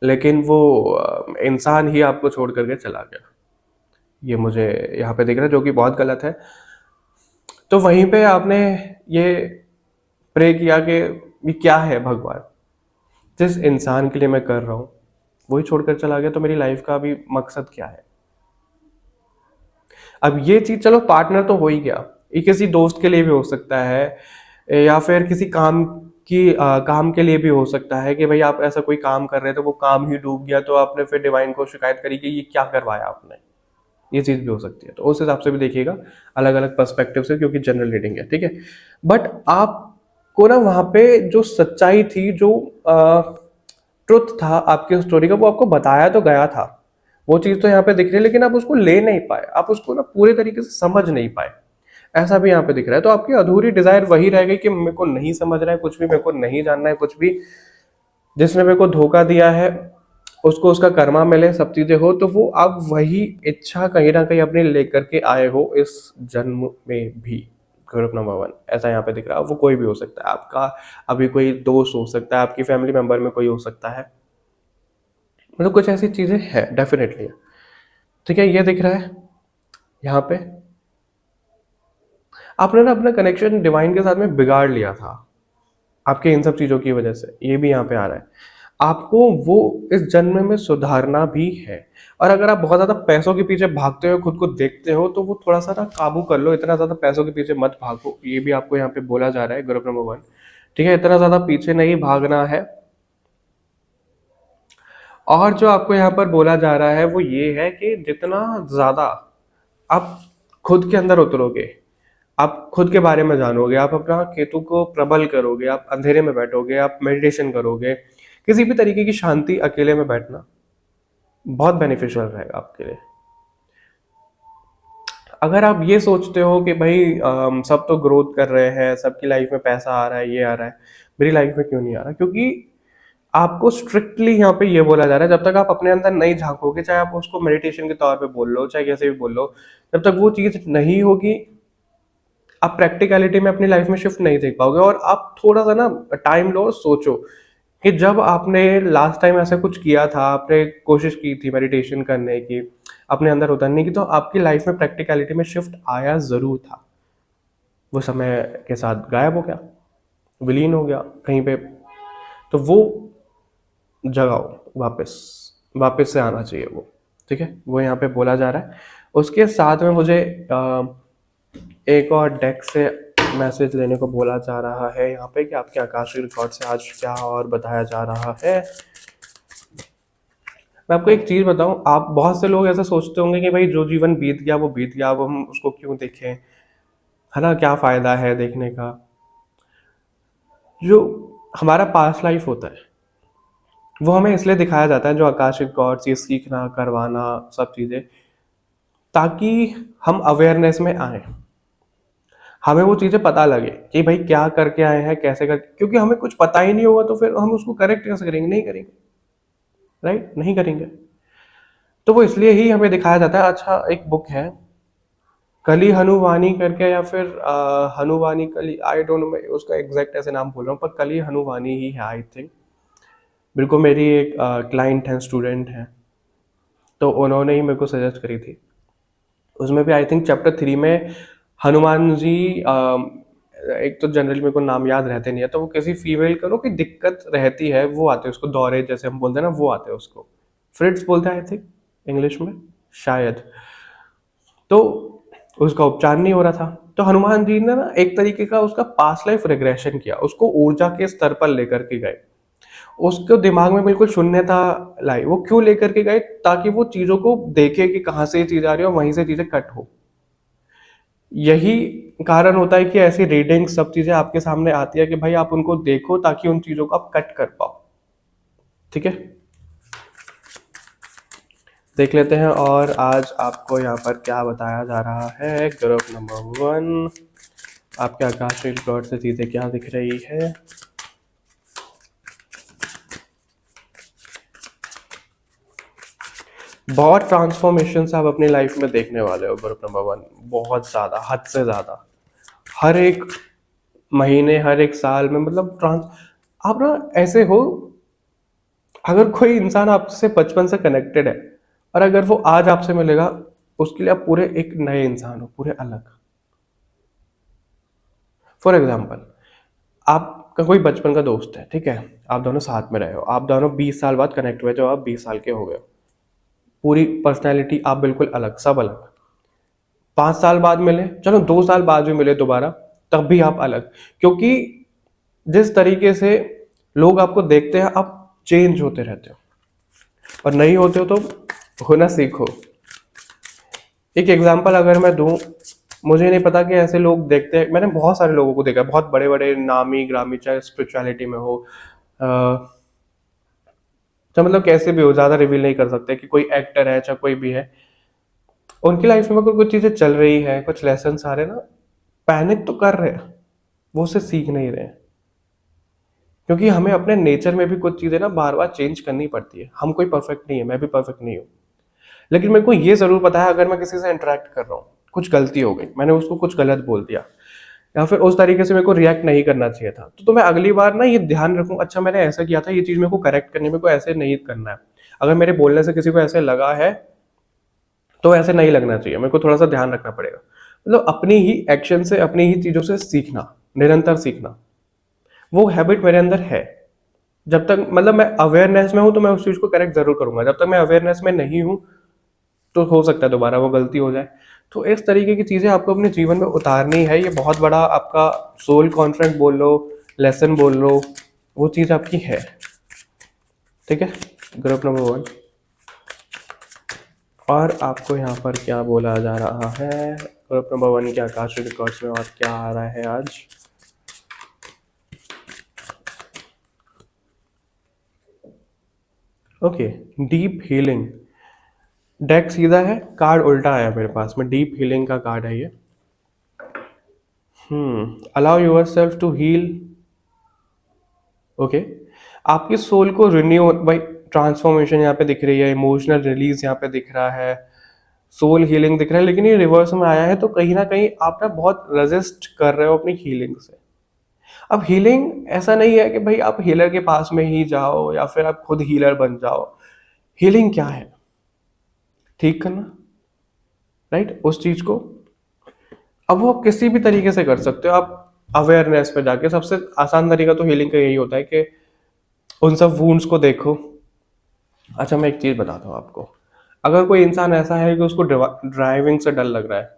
लेकिन वो इंसान ही आपको छोड़ करके चला गया। ये मुझे यहाँ पे दिख रहा है, जो कि बहुत गलत है। तो वहीं पे आपने ये प्रे किया कि ये क्या है भगवान, जिस इंसान के लिए मैं कर रहा हूँ वही छोड़कर चला गया, तो मेरी लाइफ का अभी मकसद क्या है। अब ये चीज चलो पार्टनर तो हो ही गया, ये किसी दोस्त के लिए भी हो सकता है, या फिर किसी काम के लिए भी हो सकता है कि भाई आप ऐसा कोई काम कर रहे थे, वो काम ही डूब गया, तो आपने फिर डिवाइन को शिकायत करी कि ये क्या करवाया आपने। ये चीज भी हो सकती है, तो उस हिसाब से भी देखिएगा, अलग अलग पर्सपेक्टिव से, क्योंकि जनरल रीडिंग है, ठीक है। बट आपको ना वहां पे जो सच्चाई थी, जो ट्रुथ था आपकी स्टोरी का, वो आपको बताया तो गया था, वो चीज तो यहाँ पे दिख रही है, लेकिन आप उसको ले नहीं पाए, आप उसको ना पूरे तरीके से समझ नहीं पाए, ऐसा भी यहाँ पे दिख रहा है। तो आपकी अधूरी डिजायर वही रह गई कि मेरे को नहीं समझ रहा है कुछ भी, मेरे को नहीं जानना है कुछ भी, जिसने मेरे को धोखा दिया है उसको उसका कर्मा मिले, सब चीजें हो, तो वो आप वही इच्छा कहीं ना कहीं अपनी लेकर के आए हो इस जन्म में भी। ग्रुप नंबर वन ऐसा यहाँ पे दिख रहा है, वो कोई भी हो सकता है, आपका अभी कोई दोस्त हो सकता है, आपकी फैमिली मेंबर में कोई हो सकता है, मतलब कुछ ऐसी चीजें हैं डेफिनेटली, ठीक है। ये दिख रहा है यहाँ पे, आपने ना अपना कनेक्शन डिवाइन के साथ में बिगाड़ लिया था आपके इन सब चीज़ों की वजह से, ये भी यहाँ पे आ रहा है। आपको वो इस जन्म में सुधारना भी है, और अगर आप बहुत ज़्यादा पैसों के पीछे भागते हो, खुद को देखते हो, तो वो थोड़ा सा ना काबू कर लो, इतना ज़्यादा पैसों के पीछे मत भागो, ये भी आपको यहाँ पे बोला जा रहा है ग्रुप नंबर वन, ठीक है। इतना ज़्यादा पीछे नहीं भागना है। और जो आपको यहाँ पर बोला जा रहा है वो ये है कि जितना ज़्यादा आप खुद के अंदर उतरोगे, आप खुद के बारे में जानोगे, आप अपना केतु को प्रबल करोगे, आप अंधेरे में बैठोगे, आप मेडिटेशन करोगे, किसी भी तरीके की शांति, अकेले में बैठना बहुत बेनिफिशियल रहेगा आपके लिए। अगर आप ये सोचते हो कि भाई सब तो ग्रोथ कर रहे हैं, सबकी लाइफ में पैसा आ रहा है, ये आ रहा है, मेरी लाइफ में क्यों नहीं आ रहा, क्योंकि आपको स्ट्रिक्टली यहाँ पे ये बोला जा रहा है, जब तक आप अपने अंदर नहीं झांकोगे, चाहे आप उसको मेडिटेशन के तौर पे बोल लो, चाहे कैसे भी बोल लो, जब तक वो चीज़ नहीं होगी आप प्रैक्टिकलिटी में अपनी लाइफ में शिफ्ट नहीं देख पाओगे। और आप थोड़ा सा ना टाइम लो और सोचो कि जब आपने लास्ट टाइम ऐसा कुछ किया था, आपने कोशिश की थी मेडिटेशन करने की, अपने अंदर उतरने की, तो आपकी लाइफ में प्रैक्टिकलिटी में शिफ्ट आया ज़रूर था, वो समय के साथ गायब हो गया, विलीन हो गया कहीं पे। तो वो जगाओ वापस, वापस से आना चाहिए वो। ठीक है, वो यहाँ पे बोला जा रहा है। उसके साथ में मुझे एक और डेक से मैसेज लेने को बोला जा रहा है यहाँ पे कि आपके आकाशीय रिकॉर्ड से आज क्या और बताया जा रहा है। मैं आपको एक चीज बताऊं, आप बहुत से लोग ऐसा सोचते होंगे कि भाई जो जीवन बीत गया वो बीत गया, अब हम उसको क्यों देखें, है ना, क्या फायदा है देखने का। जो हमारा पास्ट लाइफ होता है वो हमें इसलिए दिखाया जाता है, जो आकाशिक गॉड्स, ये सीखना करवाना सब चीजें, ताकि हम अवेयरनेस में आए, हमें वो चीजें पता लगे कि भाई क्या करके आए हैं, कैसे कर, क्योंकि हमें कुछ पता ही नहीं होगा तो फिर हम उसको करेक्ट कैसे करेंगे, नहीं करेंगे, राइट, नहीं करेंगे। तो वो इसलिए ही हमें दिखाया जाता है। अच्छा, एक बुक है कली हनुवानी करके, या फिर हनुवानी कली, आई डोंट नो, मैं उसका एग्जैक्ट ऐसे नाम बोल रहा हूँ, पर कली हनुवानी ही है आई थिंक। बिल्कुल, मेरी एक क्लाइंट है, स्टूडेंट है, तो उन्होंने ही मेरे को सजेस्ट करी थी। उसमें भी आई थिंक चैप्टर 3 में हनुमान जी, एक तो जनरली मेरे को नाम याद रहते नहीं है, तो वो किसी फीमेल को कोई दिक्कत रहती है, वो आते हैं उसको दौरे जैसे हम बोलते हैं ना, वो आते हैं उसको, फ्रिट्स बोलते हैं आई थिंक इंग्लिश में शायद। तो उसका उपचार नहीं हो रहा था, तो हनुमान जी ने ना एक तरीके का उसका पास्ट लाइफ रिग्रेशन किया, उसको ऊर्जा के स्तर पर लेकर के गए, उसके दिमाग में बिल्कुल शून्यता लाई। वो क्यों लेकर के गए? ताकि वो चीजों को देखे कि कहाँ से ये चीज आ रही है और वहीं से चीजें कट हो। यही कारण होता है कि ऐसी रीडिंग सब चीजें आपके सामने आती है कि भाई आप उनको देखो ताकि उन चीजों को आप कट कर पाओ। ठीक है, देख लेते हैं और आज आपको यहाँ पर क्या बताया जा रहा है। ग्रुप नंबर 1, आपके आकाशीय रिकॉर्ड से चीजें क्या दिख रही है। बहुत ट्रांसफॉर्मेशन आप अपनी लाइफ में देखने वाले हो ग्रुप नंबर 1, बहुत ज़्यादा, हद से ज़्यादा। हर एक महीने, हर एक साल में, मतलब ट्रांस, आप ना ऐसे हो, अगर कोई इंसान आपसे बचपन से कनेक्टेड है और अगर वो आज आपसे मिलेगा, उसके लिए आप पूरे एक नए इंसान हो, पूरे अलग। फॉर एग्जाम्पल, आपका कोई बचपन का दोस्त है, ठीक है, आप दोनों साथ में रहे हो, आप दोनों 20 साल बाद कनेक्ट हुए, जो आप 20 साल के हो गए हो, पूरी पर्सनैलिटी आप बिल्कुल अलग, सब अलग। 5 साल बाद मिले, चलो 2 साल बाद भी मिले दोबारा, तब भी आप अलग, क्योंकि जिस तरीके से लोग आपको देखते हैं, आप चेंज होते रहते हो, और नहीं होते हो तो होना सीखो। एक एग्जांपल अगर मैं दूं, मुझे नहीं पता कि ऐसे लोग देखते हैं, मैंने बहुत सारे लोगों को देखा, बहुत बड़े बड़े नामी ग्रामी, चाहे स्पिरिचुअलिटी में हो, तो मतलब कैसे भी हो, ज़्यादा रिवील नहीं कर सकते कि कोई एक्टर है चाहे कोई भी है, उनकी लाइफ में कुछ चीज़ें चल रही है, कुछ लेसन आ रहे हैं ना, पैनिक तो कर रहे हैं, वो उससे सीख नहीं रहे हैं। क्योंकि हमें अपने नेचर में भी कुछ चीज़ें ना बार बार चेंज करनी पड़ती है। हम कोई परफेक्ट नहीं है, मैं भी परफेक्ट नहीं हूँ, लेकिन मेरे को ये ज़रूर पता है, अगर मैं किसी से इंटरेक्ट कर रहा हूँ, कुछ गलती हो गई, मैंने उसको कुछ गलत बोल दिया, या फिर उस तरीके से मेरे को रिएक्ट नहीं करना चाहिए था, तो मैं अगली बार ना ये ध्यान रखूँ, अच्छा मैंने ऐसा किया था, ये चीज़ मेरे को करेक्ट करनी, मेरे को ऐसे नहीं करना है। अगर मेरे बोलने से किसी को ऐसे लगा है तो ऐसे नहीं लगना चाहिए, मेरे को थोड़ा सा ध्यान रखना पड़ेगा। मतलब अपनी ही एक्शन से, अपनी ही चीज़ों से सीखना, निरंतर सीखना, वो हैबिट मेरे अंदर है। जब तक मतलब मैं अवेयरनेस में हूँ तो मैं उस चीज़ को करेक्ट जरूर करूंगा, जब तक मैं अवेयरनेस में नहीं हूँ तो हो सकता है दोबारा वो गलती हो जाए। तो इस तरीके की चीज़ें आपको अपने जीवन में उतारनी है। ये बहुत बड़ा आपका सोल कॉन्फ्रेंट बोल लो, लेसन बोल लो, वो चीज़ आपकी है। ठीक है, ग्रुप नंबर 1। और आपको यहाँ पर क्या बोला जा रहा है ग्रुप नंबर 1 के आकाशीय रिकॉर्ड्स में, और क्या आ रहा है आज। Okay, deep healing. डेक सीधा है, कार्ड उल्टा आया मेरे पास में, डीप हीलिंग का कार्ड है ये। Allow yourself to heal. Okay, आपकी सोल को रिन्यू, भाई ट्रांसफॉर्मेशन यहाँ पे दिख रही है, इमोशनल रिलीज यहाँ पे दिख रहा है, सोल हीलिंग दिख रहा है, लेकिन ये रिवर्स में आया है, तो कहीं ना कहीं आप ना बहुत रेजिस्ट कर रहे हो अपनी हीलिंग से। अब हीलिंग ऐसा नहीं है कि भाई आप हीलर के पास में ही जाओ या फिर आप खुद हीलर बन जाओ। हीलिंग क्या है? ठीक करना, राइट, उस चीज को। अब वो आप किसी भी तरीके से कर सकते हो, आप अवेयरनेस पे जाके, सबसे आसान तरीका तो हीलिंग का यही होता है कि उन सब वुंड्स को देखो। अच्छा मैं एक चीज़ बताता हूँ आपको, अगर कोई इंसान ऐसा है कि उसको ड्राइविंग से डर लग रहा है,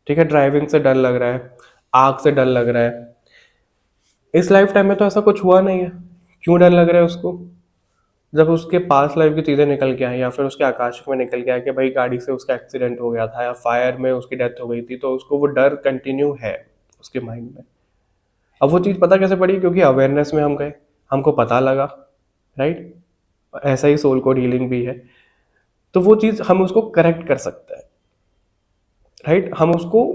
ठीक है, ड्राइविंग से डर लग रहा है, आग से डर लग रहा है, इस लाइफ टाइम में तो ऐसा कुछ हुआ नहीं है, क्यों डर लग रहा है उसको? जब उसके पास लाइफ की चीज़ें निकल के आई या फिर उसके आकाशिक में निकल के आया कि भाई गाड़ी से उसका एक्सीडेंट हो गया था या फायर में उसकी डेथ हो गई थी, तो उसको वो डर कंटिन्यू है उसके माइंड में। अब वो चीज़ पता कैसे पड़ी? क्योंकि अवेयरनेस में हम गए, हमको पता लगा, राइट? ऐसा ही सोल कोड हीलिंग भी है। तो वो चीज़ हम उसको करेक्ट कर सकते हैं, राइट? हम उसको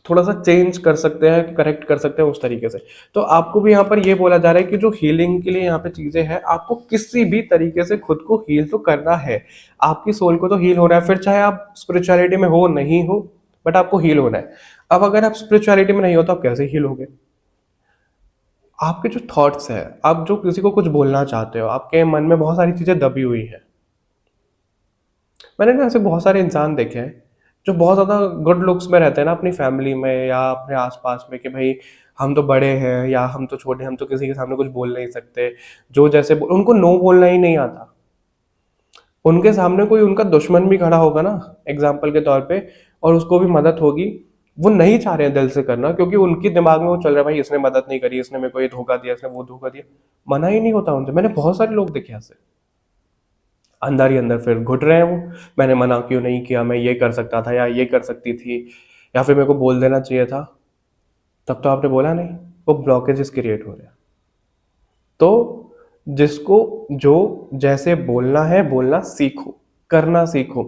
थोड़ा सा चेंज कर सकते हैं, करेक्ट कर सकते हैं उस तरीके से। तो आपको भी यहाँ पर ये बोला जा रहा है कि जो हीलिंग के लिए यहाँ पे चीजें हैं, आपको किसी भी तरीके से खुद को हील तो करना है। आपकी सोल को तो हील होना है, फिर चाहे आप स्पिरिचुअलिटी में हो नहीं हो, बट आपको हील होना है। अब अगर आप स्पिरिचुअलिटी में नहीं हो तो आप कैसे हील होगे? आपके जो थॉट्स है, आप जो किसी को कुछ बोलना चाहते हो, आपके मन में बहुत सारी चीजें दबी हुई है। मैंने ना ऐसे बहुत सारे इंसान देखे हैं जो बहुत ज़्यादा गुड लुक्स में रहते हैं ना अपनी फैमिली में या अपने आसपास में, कि भाई हम तो बड़े हैं या हम तो छोटे, हम तो किसी के सामने कुछ बोल नहीं सकते। जो जैसे उनको नो बोलना ही नहीं आता। उनके सामने कोई उनका दुश्मन भी खड़ा होगा ना, एग्जाम्पल के तौर पे, और उसको भी मदद होगी, वो नहीं चाह रहे हैं दिल से करना, क्योंकि उनके दिमाग में वो चल रहा है भाई इसने मदद नहीं करी, इसने मेरे को ये धोखा दिया, इसने वो धोखा दिया। मना ही नहीं होता उनसे। मैंने बहुत सारे लोग देखे ऐसे, अंदर ही अंदर फिर घुट रहे हैं वो। मैंने मना क्यों नहीं किया, मैं ये कर सकता था या ये कर सकती थी, या फिर मेरे को बोल देना चाहिए था, तब तो आपने बोला नहीं। वो ब्लॉकेजेस क्रिएट हो रहे हैं। तो जिसको जो जैसे बोलना है बोलना सीखो, करना सीखो।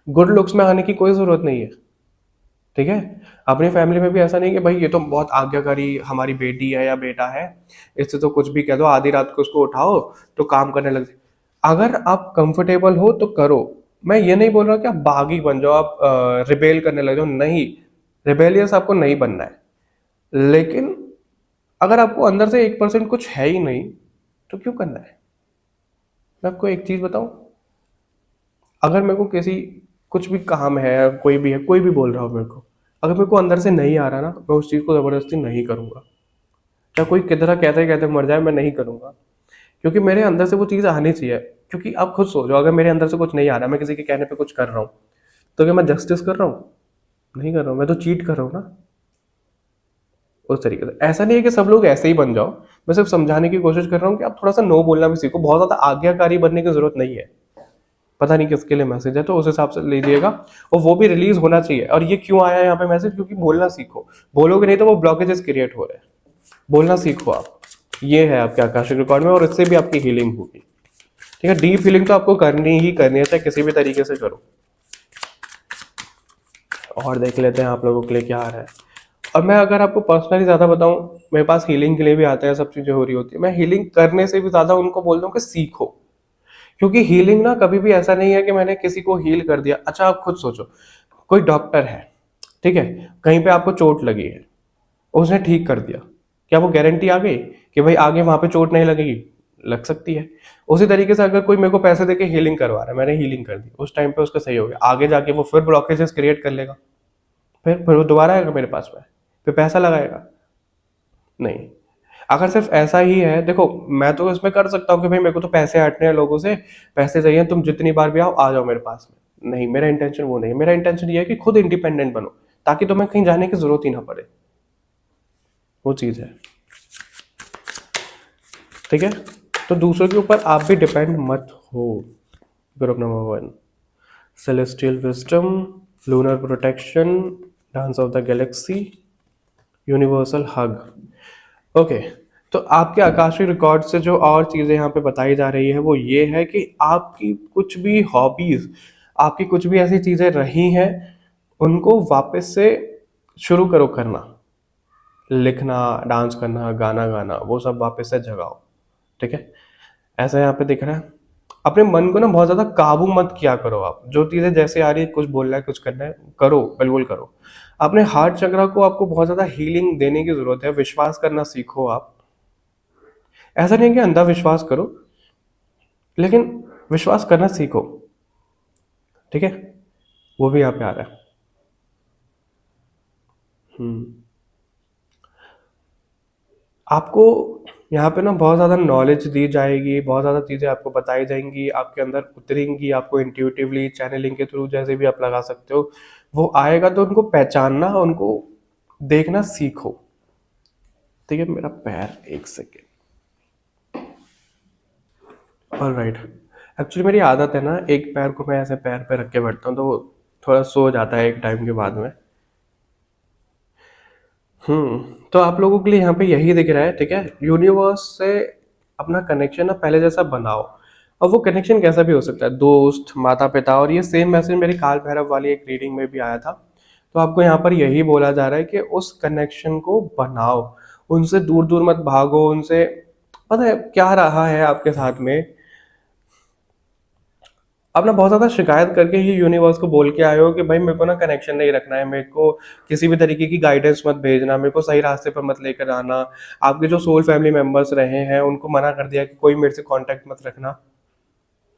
गुड लुक्स में आने की कोई जरूरत नहीं है, ठीक है? अपनी फैमिली में भी ऐसा नहीं कि भाई ये तो बहुत आज्ञाकारी हमारी बेटी है या बेटा है, इससे तो कुछ भी कह दो, आधी रात को उसको उठाओ तो काम करने लग जाए। अगर आप कंफर्टेबल हो तो करो। मैं ये नहीं बोल रहा कि आप बागी बन जाओ, आप रिबेल करने लग जाओ, नहीं। रिबेलियस आपको नहीं बनना है, लेकिन अगर आपको अंदर से 1% कुछ है ही नहीं, तो क्यों करना है? मैं आपको एक चीज बताऊं, अगर मेरे को किसी कुछ भी काम है, कोई भी है, कोई भी बोल रहा हो मेरे को, अगर मेरे को अंदर से नहीं आ रहा ना, मैं उस चीज़ को ज़बरदस्ती नहीं करूँगा। या कोई किधर कहते कहते मर जाए, मैं नहीं करूँगा। क्योंकि मेरे अंदर से वो चीज़ आनी चाहिए। क्योंकि आप खुद सोचो, अगर मेरे अंदर से कुछ नहीं आ रहा, मैं किसी के कहने पे कुछ कर रहा हूँ, तो क्या मैं जस्टिस कर रहा हूँ? नहीं कर रहा हूँ, मैं तो चीट कर रहा हूँ ना। उस तरीके से ऐसा नहीं है कि सब लोग ऐसे ही बन जाओ। मैं सिर्फ समझाने की कोशिश कर रहा हूँ कि आप थोड़ा सा नो बोलना भी सीखो। बहुत ज़्यादा आज्ञाकारी बनने की जरूरत नहीं है। पता नहीं किसके लिए मैसेज है, तो उस हिसाब से लीजिएगा। और वो भी रिलीज होना चाहिए। और ये क्यों आया है यहाँ पे मैसेज? क्योंकि बोलना सीखो। बोलोगे नहीं तो वो ब्लॉकेजेस क्रिएट हो रहे हैं। बोलना सीखो आप। ये है आपके आकाशिक रिकॉर्ड में, और इससे भी आपकी हीलिंग होगी। ठीक है, डीप हीलिंग तो आपको करनी ही करनी है, चाहे किसी भी तरीके से करो। और देख लेते हैं आप लोगों के लिए क्या आ रहा है। और मैं अगर आपको पर्सनली ज़्यादा बताऊं, मेरे पास हीलिंग के लिए भी आता है, सब चीज़ें हो रही होती है, मैं हीलिंग करने से भी ज़्यादा उनको बोलता हूँ कि सीखो। क्योंकि हीलिंग ना कभी भी ऐसा नहीं है कि मैंने किसी को हील कर दिया। अच्छा आप खुद सोचो, कोई डॉक्टर है, ठीक है, कहीं पे आपको चोट लगी है, उसने ठीक कर दिया, क्या वो गारंटी आ गई कि भाई आगे वहां पे चोट नहीं लगेगी? लग सकती है। उसी तरीके से अगर कोई मेरे को पैसे देके हीलिंग करवा रहा है, मैंने हीलिंग कर दी, उस टाइम पे उसका सही हो गया, आगे जाके वो फिर ब्लॉकेजेस क्रिएट कर लेगा, फिर वो दोबारा आएगा मेरे पास में, फिर पैसा लगाएगा? नहीं। अगर सिर्फ ऐसा ही है, देखो मैं तो इसमें कर सकता हूँ कि भाई मेरे को तो पैसे हटने हैं लोगों से, पैसे चाहिए, तुम जितनी बार भी आओ आ जाओ मेरे पास में। नहीं, मेरा इंटेंशन वो नहीं है। मेरा इंटेंशन ये है कि खुद इंडिपेंडेंट बनो, ताकि तुम्हें कहीं जाने की जरूरत ही ना पड़े। वो चीज़ है, ठीक है? तो दूसरों के ऊपर आप भी डिपेंड मत हो। Group number 1, celestial wisdom, lunar protection, dance of the Galaxy, universal hug. Okay. तो आपके आकाशीय रिकॉर्ड से जो और चीज़ें यहाँ पे बताई जा रही है वो ये है कि आपकी कुछ भी हॉबीज, आपकी कुछ भी ऐसी चीज़ें रही हैं, उनको वापस से शुरू करो करना। लिखना, डांस करना, गाना गाना, वो सब वापस से जगाओ। ठीक है? ऐसा यहाँ पे दिख रहा है। अपने मन को ना बहुत ज़्यादा काबू मत किया करो। आप जो चीज़ें जैसे आ रही है, कुछ बोलना है, कुछ करना है, करो, बिल्कुल करो। अपने हार्ट चक्र को आपको बहुत ज़्यादा हीलिंग देने की ज़रूरत है। विश्वास करना सीखो आप। ऐसा नहीं है कि अंधा विश्वास करो, लेकिन विश्वास करना सीखो। ठीक है? वो भी यहाँ पे आ रहा है। हम्म। आपको यहाँ पे ना बहुत ज़्यादा नॉलेज दी जाएगी, बहुत ज़्यादा चीज़ें आपको बताई जाएँगी, आपके अंदर उतरेंगी, आपको इंट्यूटिवली चैनलिंग के थ्रू जैसे भी आप लगा सकते हो। वो आएगा तो उनको पहचानना, उनको देखना सीखो। ठीक है, मेरा पैर 1 सेकंड। ऑलराइट। एक्चुअली मेरी आदत है ना, एक पैर को मैं ऐसे पैर पे रख के बैठता हूँ, तो वो थोड़ा सो जाता है एक टाइम के बाद में। तो आप लोगों के लिए यहाँ पे यही दिख रहा है, ठीक है? यूनिवर्स से अपना कनेक्शन ना पहले जैसा बनाओ। और वो कनेक्शन कैसा भी हो सकता है, दोस्त, माता-पिता, और ये सेम मैसेज मेरी काल भैरव वाली एक रीडिंग में भी आया था। तो आपको यहाँ पर यही बोला जा रहा है कि उस कनेक्शन को बनाओ, उनसे दूर-दूर मत भागो, उनसे पता है क्या रहा है आपके साथ में, आप ना बहुत ज़्यादा शिकायत करके ही यूनिवर्स को बोल के आए हो कि भाई मेरे को ना कनेक्शन नहीं रखना है, मेरे को किसी भी तरीके की गाइडेंस मत भेजना, मेरे को सही रास्ते पर मत लेकर आना। आपके जो सोल फैमिली मेंबर्स रहे हैं उनको मना कर दिया कि कोई मेरे से कांटेक्ट मत रखना।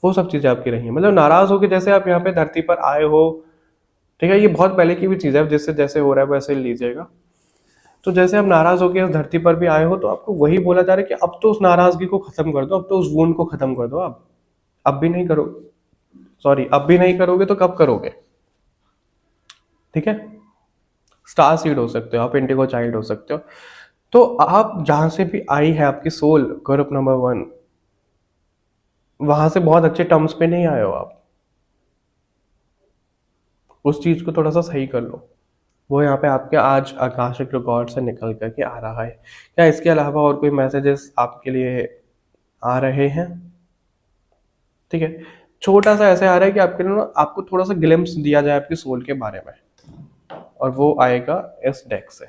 वो सब चीज़ें आपकी रही हैं, मतलब नाराज़ हो के जैसे आप यहाँ पे धरती पर आए हो, ठीक है? ये बहुत पहले की भी चीज़ है, जिससे जैसे हो रहा है वैसे ही लीजिएगा। तो जैसे आप नाराज़ होके उस धरती पर भी आए हो, तो आपको वही बोला जा रहा है कि अब तो उस नाराज़गी को खत्म कर दो, अब तो उस वूंड को खत्म कर दो आप। अब भी नहीं करो, सॉरी, अब भी नहीं करोगे तो कब करोगे? ठीक है? स्टार सीड हो सकते हो आप, इंडिगो चाइल्ड हो सकते हो। तो आप जहाँ से भी आई है आपकी सोल, ग्रुप नंबर 1, वहाँ से बहुत अच्छे टर्म्स पे नहीं आए हो आप। उस चीज़ को थोड़ा-सा सही कर लो। वो यहाँ पे आपके आज आकाशिक रिकॉर्ड से निकल कर के आ रहा है। क्या इसके अलावा और कोई मैसेजेस आपके लिए आ रहे हैं? ठीक है? छोटा-सा ऐसे आ रहा है कि आपके लिए ना, आपको थोड़ा-सा ग्लिम्प्स दिया जाए आपकी सोल के बारे में, और वो आएगा इस डेक से।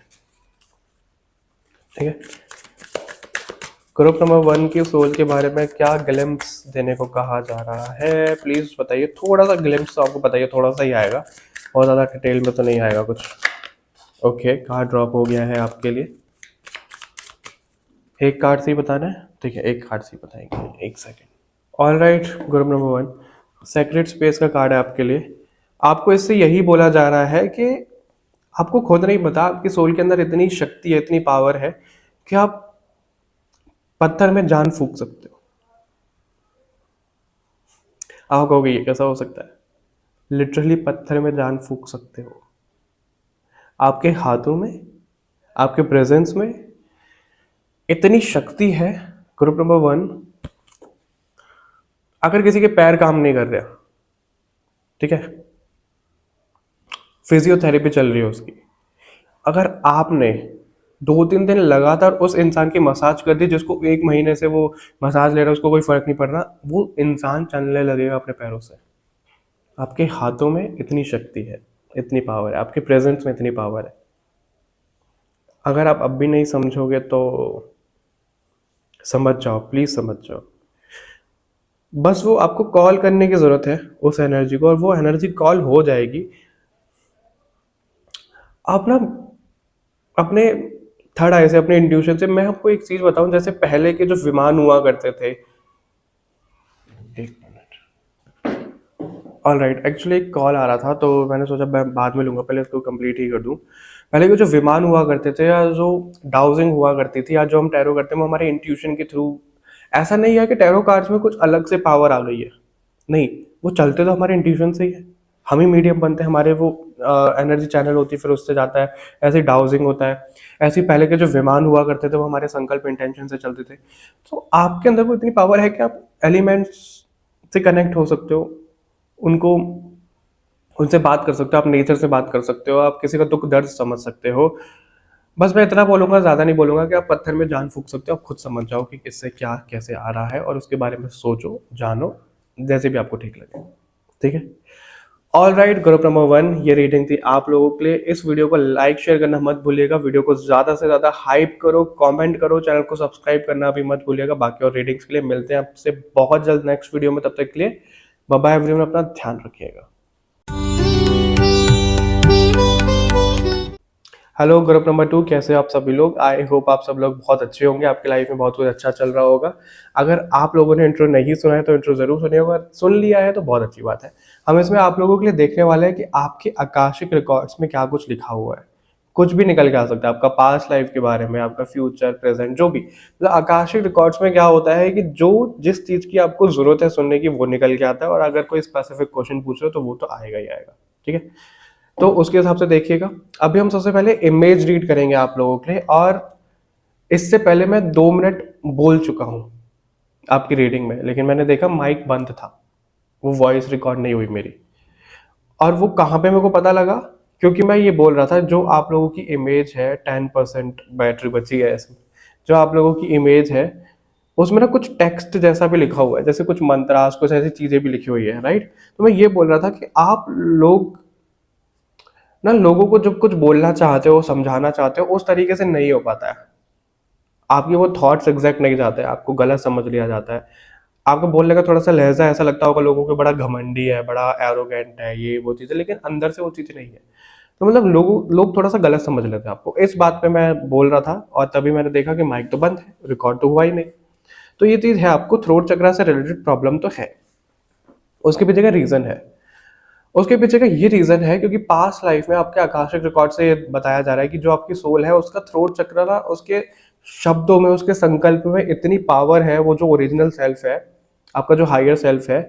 ठीक है? ग्रुप नंबर 1 की सोल के बारे में क्या ग्लिम्प्स देने को कहा जा रहा है, प्लीज़ बताइए। थोड़ा-सा ग्लिम्प्स तो आपको बताइए, थोड़ा-सा ही आएगा, बहुत ज़्यादा डिटेल में तो नहीं आएगा कुछ। ओके, कार्ड ड्रॉप हो गया है आपके लिए। एक कार्ड से ही बताना है? ठीक है, एक कार्ड से ही बताएंगे, 1 second. Alright, group number 1, secret space का कार्ड है आपके लिए। आपको इससे यही बोला जा रहा है कि आपको खुद नहीं पता, आपकी सोल के अंदर इतनी शक्ति है, इतनी पावर है कि आप पत्थर में जान फूँक सकते हो। आप कहोगे ये कैसा हो सकता है? लिटरली पत्थर में जान फूँक सकते हो। आपके हाथों में, आपके प्रेजेंस में इतनी शक्ति है। ग्रुप नंबर 1, अगर किसी के पैर काम नहीं कर रहे, ठीक है, फिजियोथेरेपी चल रही है उसकी, अगर आपने 2-3 दिन लगातार उस इंसान की मसाज कर दी, जिसको 1 महीने से वो मसाज ले रहा है, उसको कोई फर्क नहीं पड़ रहा, वो इंसान चलने लगेगा अपने पैरों से। आपके हाथों में इतनी शक्ति है, इतनी पावर है, आपके प्रेजेंस में इतनी पावर है। अगर आप अब भी नहीं समझोगे तो समझ जाओ, प्लीज समझ जाओ। बस वो आपको कॉल करने की जरूरत है उस एनर्जी को, और वो एनर्जी कॉल हो जाएगी। आप ना अपने थर्ड आई से, अपने इंट्यूशन से, मैं आपको एक चीज बताऊं, जैसे पहले के जो विमान हुआ करते थे, एक मिनट, ऑलराइट, एक्चुअली एक कॉल आ रहा था तो मैंने सोचा मैं बाद में लूंगा, पहले इसको कंप्लीट ही कर दूं। पहले के जो विमान हुआ करते थे, या जो डाउजिंग हुआ करती थी, या जो हम टैरो करते हैं, वो हमारे इंट्यूशन के थ्रू। ऐसा नहीं है कि टैरो कार्ड्स में कुछ अलग से पावर आ गई है, नहीं, वो चलते तो हमारे इंट्यूशन से ही है। हम ही मीडियम बनते हैं, हमारे वो एनर्जी चैनल होती है, फिर उससे जाता है, ऐसे डाउजिंग होता है। ऐसे ही पहले के जो विमान हुआ करते थे, वो हमारे संकल्प इंटेंशन से चलते थे। तो आपके अंदर वो इतनी पावर है कि आप एलिमेंट्स से कनेक्ट हो सकते हो, उनको, उनसे बात कर सकते हो, आप नेचर से बात कर सकते हो, आप किसी का दुख दर्द समझ सकते हो। बस मैं इतना बोलूंगा, ज़्यादा नहीं बोलूंगा, कि आप पत्थर में जान फूंक सकते हो। आप खुद समझ जाओ कि किससे क्या कैसे आ रहा है, और उसके बारे में सोचो, जानो, जैसे भी आपको ठीक लगे। ठीक है? ऑल राइट, ग्रुप नंबर 1, ये रीडिंग थी आप लोगों के लिए। इस वीडियो को लाइक शेयर करना मत भूलिएगा, वीडियो को ज़्यादा से ज़्यादा हाइप करो, कमेंट करो, चैनल को सब्सक्राइब करना भी मत भूलिएगा। बाकी और रीडिंग्स के लिए मिलते हैं आपसे बहुत जल्द नेक्स्ट वीडियो में। तब तक के लिए बाय बाय एवरीवन, अपना ध्यान रखिएगा। हेलो ग्रुप नंबर 2, कैसे हो आप सभी लोग? आई होप आप सब लोग बहुत अच्छे होंगे, आपकी लाइफ में बहुत कुछ अच्छा चल रहा होगा। अगर आप लोगों ने इंट्रो नहीं सुना है तो इंट्रो जरूर सुनिए, अगर सुन लिया है तो बहुत अच्छी बात है। हम इसमें आप लोगों के लिए देखने वाले हैं कि आपके आकाशिक रिकॉर्ड्स में क्या कुछ लिखा हुआ है। कुछ भी निकल के आ सकता है, आपका पास्ट लाइफ के बारे में, आपका फ्यूचर, प्रेजेंट, जो भी। मतलब आकाशिक रिकॉर्ड्स में क्या होता है कि जो जिस चीज की आपको जरूरत है सुनने की वो निकल के आता है, और अगर कोई स्पेसिफिक क्वेश्चन पूछ रहे हो तो वो तो आएगा ही आएगा। ठीक है, तो उसके हिसाब से देखिएगा। अभी हम सबसे पहले इमेज रीड करेंगे आप लोगों के लिए, और इससे पहले मैं 2 मिनट बोल चुका हूँ आपकी रीडिंग में, लेकिन मैंने देखा माइक बंद था, वो वॉइस रिकॉर्ड नहीं हुई मेरी। और वो कहाँ पे मेरे को पता लगा, क्योंकि मैं ये बोल रहा था जो आप लोगों की इमेज है 10% बैटरी बची है इसमें, जो आप लोगों की इमेज है उसमें ना कुछ टेक्स्ट जैसा भी लिखा हुआ है, जैसे कुछ मंत्रास, कुछ ऐसी चीजें भी लिखी हुई है, राइट। तो मैं ये बोल रहा था कि आप लोग ना लोगों को जब कुछ बोलना चाहते हो, समझाना चाहते हो, उस तरीके से नहीं हो पाता है। आपके वो थॉट्स एग्जैक्ट नहीं जाते, आपको गलत समझ लिया जाता है। आपको बोलने का थोड़ा सा लहजा ऐसा लगता होगा लोगों को, बड़ा घमंडी है, बड़ा एरोगेंट है, ये वो चीज़ें, लेकिन अंदर से वो चीज़ें नहीं है। तो मतलब लोग थोड़ा सा गलत समझ लेते हैं आपको। इस बात पे मैं बोल रहा था, और तभी मैंने देखा कि माइक तो बंद है, रिकॉर्ड तो हुआ ही नहीं। तो ये चीज़ है, आपको थ्रोट चक्रा से रिलेटेड प्रॉब्लम तो है। उसके पीछे का रीज़न है, उसके पीछे का ये रीज़न है क्योंकि पास्ट लाइफ में आपके आकाशिक रिकॉर्ड से ये बताया जा रहा है कि जो आपकी सोल है उसका थ्रोट चक्र ना, उसके शब्दों में, उसके संकल्प में इतनी पावर है, वो जो ओरिजिनल सेल्फ है, आपका जो हायर सेल्फ है,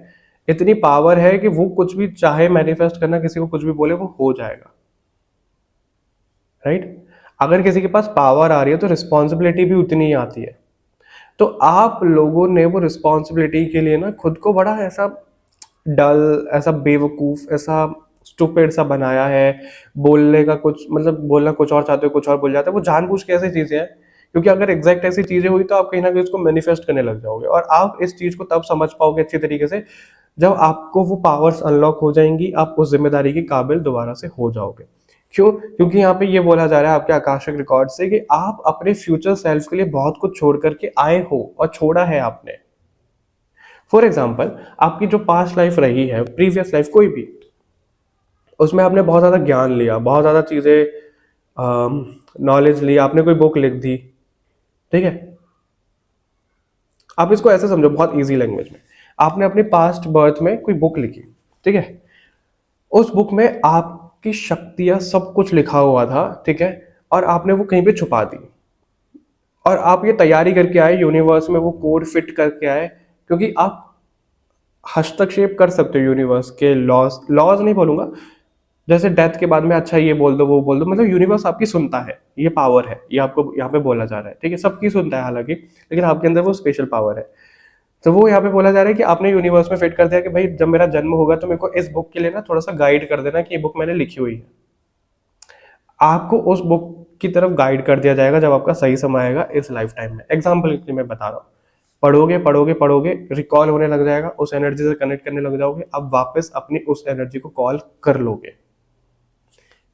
इतनी पावर है कि वो कुछ भी चाहे मैनिफेस्ट करना, किसी को कुछ भी बोले वो हो जाएगा, राइट। अगर किसी के पास पावर आ रही है तो रिस्पॉन्सिबिलिटी भी उतनी ही आती है। तो आप लोगों ने वो रिस्पॉन्सिबिलिटी के लिए ना खुद को बड़ा ऐसा डल, ऐसा बेवकूफ, ऐसा स्टूपिड सा बनाया है। बोलने का कुछ मतलब, बोलना कुछ और चाहते हो, कुछ और बोल जाते हो, वो जानबूझ के ऐसी चीजें हैं। क्योंकि अगर एग्जैक्ट ऐसी चीजें हुई तो आप कहीं ना कहीं उसको मैनिफेस्ट करने लग जाओगे, और आप इस चीज को तब समझ पाओगे अच्छी तरीके से जब आपको वो पावर्स अनलॉक हो जाएंगी, आप उस जिम्मेदारी के काबिल दोबारा से हो जाओगे। क्यों? क्योंकि यहाँ पे ये बोला जा रहा है आपके आकाशिक रिकॉर्ड से कि आप अपने फ्यूचर सेल्फ के लिए बहुत कुछ छोड़ करके आए हो, और छोड़ा है आपने। फॉर एग्जाम्पल, आपकी जो पास्ट लाइफ रही है, प्रीवियस लाइफ कोई भी, उसमें आपने बहुत ज़्यादा ज्ञान लिया, बहुत ज़्यादा चीज़ें नॉलेज ली, आपने कोई बुक लिख दी, ठीक है। आप इसको ऐसे समझो बहुत इजी लैंग्वेज में, आपने अपनी पास्ट बर्थ में कोई बुक लिखी, ठीक है। उस बुक में आपकी शक्तियां सब कुछ लिखा हुआ था, ठीक है, और आपने वो कहीं पे छुपा दी, और आप ये तैयारी करके आए, यूनिवर्स में वो कोड फिट करके आए, क्योंकि आप हस्तक्षेप कर सकते हो यूनिवर्स के लॉज, लॉज नहीं बोलूंगा, जैसे डेथ के बाद में अच्छा ये बोल दो, वो बोल दो, मतलब यूनिवर्स आपकी सुनता है, ये पावर है, ये आपको यहाँ पे बोला जा रहा है, ठीक है। सबकी सुनता है हालांकि, लेकिन आपके अंदर वो स्पेशल पावर है। तो वो यहाँ पे बोला जा रहा है कि आपने यूनिवर्स में फिट कर दिया कि भाई जब मेरा जन्म होगा तो मेरे को इस बुक के लिए ना थोड़ा सा गाइड कर देना कि ये बुक मैंने लिखी हुई है। आपको उस बुक की तरफ गाइड कर दिया जाएगा जब आपका सही समय आएगा इस लाइफ टाइम में। एग्जाम्पल के लिए मैं बता रहा हूँ, पढ़ोगे पढ़ोगे पढ़ोगे, रिकॉल होने लग जाएगा, उस एनर्जी से कनेक्ट करने लग जाओगे, अब वापस अपनी उस एनर्जी को कॉल कर लोगे।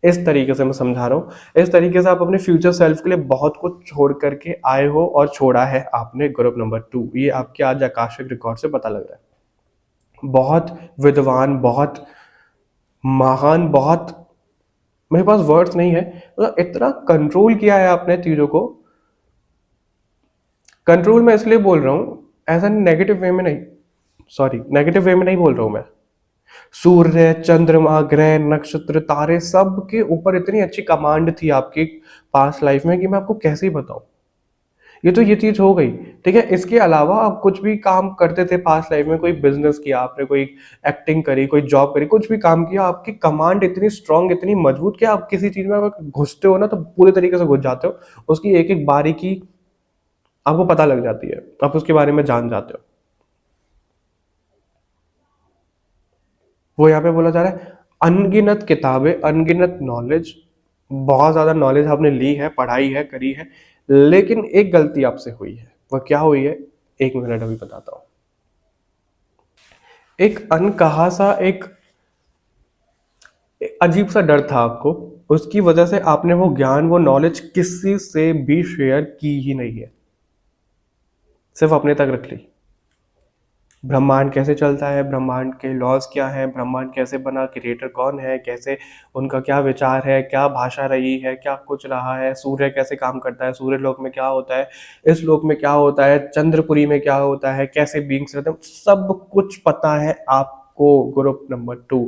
इस तरीके से मैं समझा रहा हूँ, इस तरीके से आप अपने फ्यूचर सेल्फ के लिए बहुत कुछ छोड़ करके आए हो, और छोड़ा है आपने ग्रुप नंबर 2। ये आपके आज आकाशिक रिकॉर्ड से पता लग रहा है। बहुत विद्वान, बहुत महान, बहुत, मेरे पास वर्ड्स नहीं है, मतलब इतना कंट्रोल किया है आपने चीजों को। कंट्रोल मैं इसलिए बोल रहा हूँ, ऐसा नेगेटिव वे में नहीं, सॉरी नेगेटिव वे में नहीं बोल रहा हूँ मैं। सूर्य, चंद्रमा, ग्रह, नक्षत्र, तारे, सब के ऊपर इतनी अच्छी कमांड थी आपकी पास्ट लाइफ में कि मैं आपको कैसे ही बताऊं। ये तो ये चीज हो गई, ठीक है। इसके अलावा आप कुछ भी काम करते थे पास्ट लाइफ में, कोई बिजनेस किया आपने, कोई एक्टिंग करी, कोई जॉब करी, कुछ भी काम किया, आपकी कमांड इतनी स्ट्रांग, इतनी मजबूत कि आप किसी चीज में अगर घुसते हो ना तो पूरे तरीके से घुस जाते हो, उसकी एक एक बारीकी आपको पता लग जाती है, आप उसके बारे में जान जाते हो। वो यहाँ पे बोला जा रहा है अनगिनत किताबें, अनगिनत नॉलेज, बहुत ज्यादा नॉलेज आपने ली है, पढ़ाई है, करी है, लेकिन एक गलती आपसे हुई है। वह क्या हुई है, 1 मिनट अभी बताता हूँ। एक अनकहा सा, एक अजीब सा डर था आपको, उसकी वजह से आपने वो ज्ञान, वो नॉलेज किसी से भी शेयर की ही नहीं है, सिर्फ अपने तक रख ली। ब्रह्मांड कैसे चलता है, ब्रह्मांड के लॉज क्या है, ब्रह्मांड कैसे बना, क्रिएटर कौन है, कैसे उनका क्या विचार है, क्या भाषा रही है, क्या कुछ रहा है, सूर्य कैसे काम करता है, सूर्य लोक में क्या होता है, इस लोक में क्या होता है, चंद्रपुरी में क्या होता है, कैसे बींग्स रहते हैं, सब कुछ पता है आपको ग्रुप नंबर 2।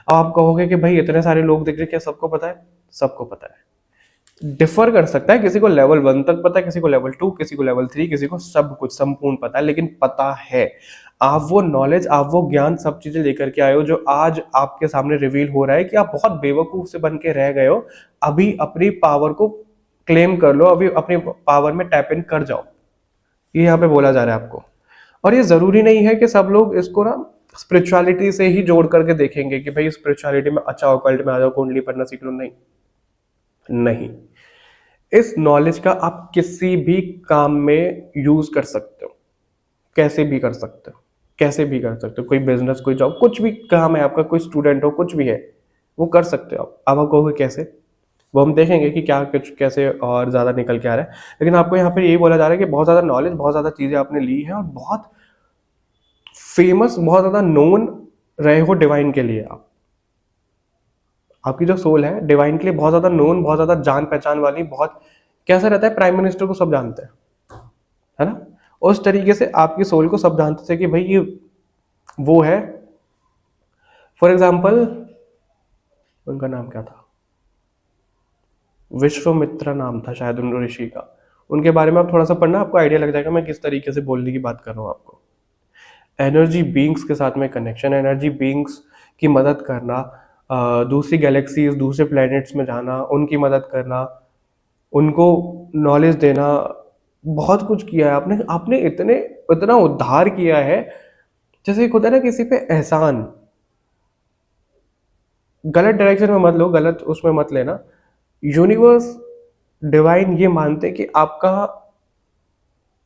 अब आप कहोगे कि भाई इतने सारे लोग दिख रहे, क्या सबको पता है? सबको पता है। डिफर कर सकता है, किसी को लेवल 1 तक पता है, किसी को लेवल 2, किसी को लेवल 3, किसी को सब कुछ संपूर्ण पता है, लेकिन पता है। आप वो नॉलेज, आप वो ज्ञान, सब चीजें लेकर के आए हो जो आज आपके सामने रिवील हो रहा है कि आप बहुत बेवकूफ से बन के रह गए हो। अभी अपनी पावर को क्लेम कर लो, अभी अपनी पावर में टैप इन कर जाओ, ये यहाँ पे बोला जा रहा है आपको। और ये जरूरी नहीं है कि सब लोग इसको ना स्पिरिचुअलिटी से ही जोड़ करके देखेंगे कि भाई स्पिरिचुअलिटी में अच्छा ऑकल्ट में आ जाओ, कुंडली पढ़ना सीख लो। नहीं, नहीं, इस नॉलेज का आप किसी भी काम में यूज कर सकते हो, कैसे भी कर सकते हो, कैसे भी कर सकते हो। कोई बिजनेस, कोई जॉब, कुछ भी काम है आपका, कोई स्टूडेंट हो, कुछ भी है, वो कर सकते हो आप। अब आप कहोगे कैसे, वो हम देखेंगे कि क्या कुछ कैसे और ज़्यादा निकल के आ रहा है। लेकिन आपको यहाँ पे यही बोला जा रहा है कि बहुत ज़्यादा नॉलेज, बहुत ज़्यादा चीज़ें आपने ली हैं और बहुत फेमस, बहुत ज़्यादा नोन रहे हो डिवाइन के लिए। आप, आपकी जो सोल है डिवाइन के लिए बहुत ज़्यादा नोन, बहुत ज़्यादा जान पहचान वाली, बहुत, कैसा रहता है, प्राइम मिनिस्टर को सब जानते हैं, है ना। उस तरीके से आपकी सोल को सब जानते थे कि भाई ये वो है। फॉर एग्जाम्पल, उनका नाम क्या था, विश्वामित्र नाम था शायद उन ऋषि का। उनके बारे में आप थोड़ा सा पढ़ना, आपको आइडिया लग जाएगा मैं किस तरीके से बोलने की बात कर रहा हूँ आपको। एनर्जी बींग्स के साथ में कनेक्शन, एनर्जी बींग्स की मदद करना, दूसरी गैलेक्सीज, दूसरे प्लैनेट्स में जाना, उनकी मदद करना, उनको नॉलेज देना, बहुत कुछ किया है आपने। आपने इतने, इतना उद्धार किया है। जैसे एक होता है ना किसी पे एहसान, गलत डायरेक्शन में मत लो, गलत उसमें मत लेना। यूनिवर्स, डिवाइन ये मानते कि आपका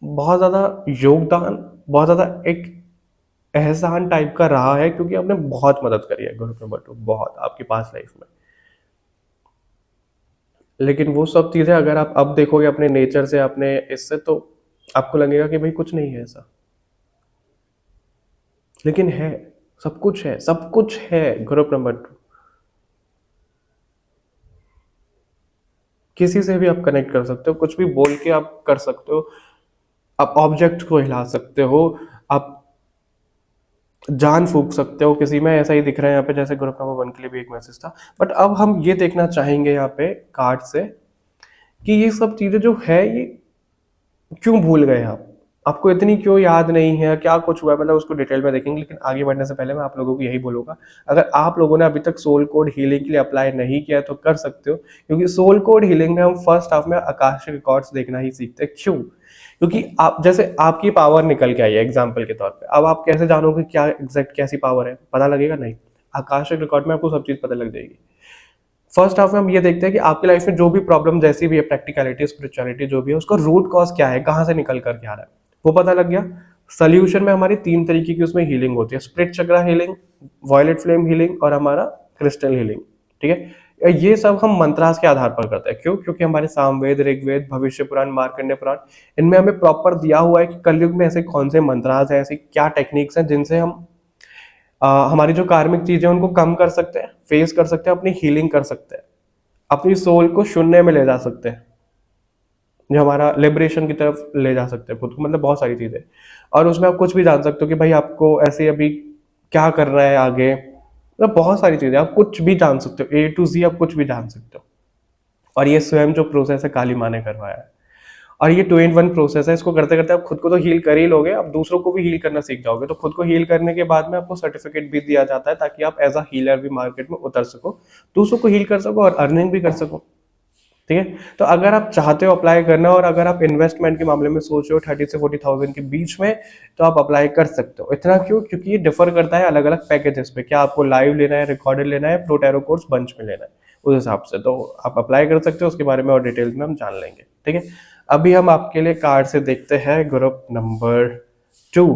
बहुत ज़्यादा योगदान, बहुत ज़्यादा एक एहसान टाइप का रहा है, क्योंकि आपने बहुत मदद करी है ग्रुप नंबर 2, बहुत आपकी पास लाइफ में। लेकिन वो सब चीज़ें अगर आप अब देखोगे अपने नेचर से, अपने इससे, तो आपको लगेगा कि भाई कुछ नहीं है ऐसा। लेकिन है, सब कुछ है, सब कुछ है ग्रुप नंबर 2। किसी से भी आप कनेक्ट कर सकते हो, कुछ भी बोल के आप कर सकते हो, आप ऑब्जेक्ट को हिला सकते हो, आप जान फूंक सकते हो किसी में। ऐसा ही दिख रहा है यहाँ पे, जैसे ग्रुप नंबर 1 के लिए भी एक मैसेज था। बट अब हम ये देखना चाहेंगे यहाँ पे कार्ड से कि ये सब चीजें जो है, ये क्यों भूल गए आप, आपको इतनी क्यों याद नहीं है, क्या कुछ हुआ है, मतलब उसको डिटेल में देखेंगे। लेकिन आगे बढ़ने से पहले मैं आप लोगों को यही बोलूंगा, अगर आप लोगों ने अभी तक सोल कोड हीलिंग के लिए अप्लाई नहीं किया है तो कर सकते हो। क्योंकि सोल कोड हीलिंग में हम फर्स्ट हाफ में आकाशिक रिकॉर्ड्स देखना ही सीखते हैं। क्यों? क्योंकि आप, जैसे आपकी पावर निकल के आई है एग्जाम्पल के तौर पर, अब आप कैसे जानोगे क्या एग्जैक्ट कैसी पावर है, पता लगेगा नहीं। आकाशिक रिकॉर्ड में आपको सब चीज़ पता लग जाएगी। फर्स्ट हाफ में हम ये देखते हैं कि आपकी लाइफ में जो भी प्रॉब्लम जैसी भी है, प्रैक्टिकलिटी, स्पिरिचुअलिटी जो भी है, उसका रूट कॉज क्या है, कहाँ से निकल कर के आ रहा है, वो पता लग गया। सोल्यूशन में हमारी 3 तरीके की उसमें हीलिंग होती है, स्प्लिट चक्रा हीलिंग, वॉयलेट फ्लेम हीलिंग और हमारा क्रिस्टल हीलिंग। ठीक है, ये सब हम मंत्रास के आधार पर करते हैं। क्यों? क्योंकि हमारे सामवेद, ऋग्वेद, भविष्य पुराण, मार्कंडेय पुराण, इनमें हमें प्रॉपर दिया हुआ है कि कलयुग में ऐसे कौन से मंत्रास है, ऐसी क्या टेक्निक्स हैं जिनसे हम हमारी जो कार्मिक चीजें उनको कम कर सकते हैं, फेस कर सकते हैं, अपनी हीलिंग कर सकते हैं, अपनी सोल को शून्य में ले जा सकते हैं, जो हमारा लिबरेशन की तरफ ले जा सकते हैं खुद को। मतलब बहुत सारी चीज़ें, और उसमें आप कुछ भी जान सकते हो कि भाई आपको ऐसे अभी क्या करना है आगे। मतलब बहुत सारी चीज़ें आप कुछ भी जान सकते हो, A to Z आप कुछ भी जान सकते हो। और ये स्वयं जो प्रोसेस है काली माँ ने करवाया है। और ये 2 in 1 प्रोसेस है। इसको करते करते आप खुद को तो हील कर ही लोगे, आप दूसरों को भी हील करना सीख जाओगे। तो खुद को हील करने के बाद में आपको सर्टिफिकेट भी दिया जाता है, ताकि आप एज अ हीलर भी मार्केट में उतर सको, दूसरों को हील कर सको और अर्निंग भी कर सको। ठीक है, तो अगर आप चाहते हो अप्लाई करना, और अगर आप इन्वेस्टमेंट के मामले में सोच रहे हो 30 से 40,000 के बीच में, तो आप अप्लाई कर सकते हो। इतना क्यों? क्योंकि ये डिफर करता है अलग अलग पैकेजेस पे, क्या आपको लाइव लेना है, रिकॉर्डेड लेना है, प्रो टैरो कोर्स बंच में लेना है, उस हिसाब से तो आप अप्लाई कर सकते हो। उसके बारे में और डिटेल्स में हम जान लेंगे। ठीक है, अभी हम आपके लिए कार्ड से देखते हैं ग्रुप नंबर 2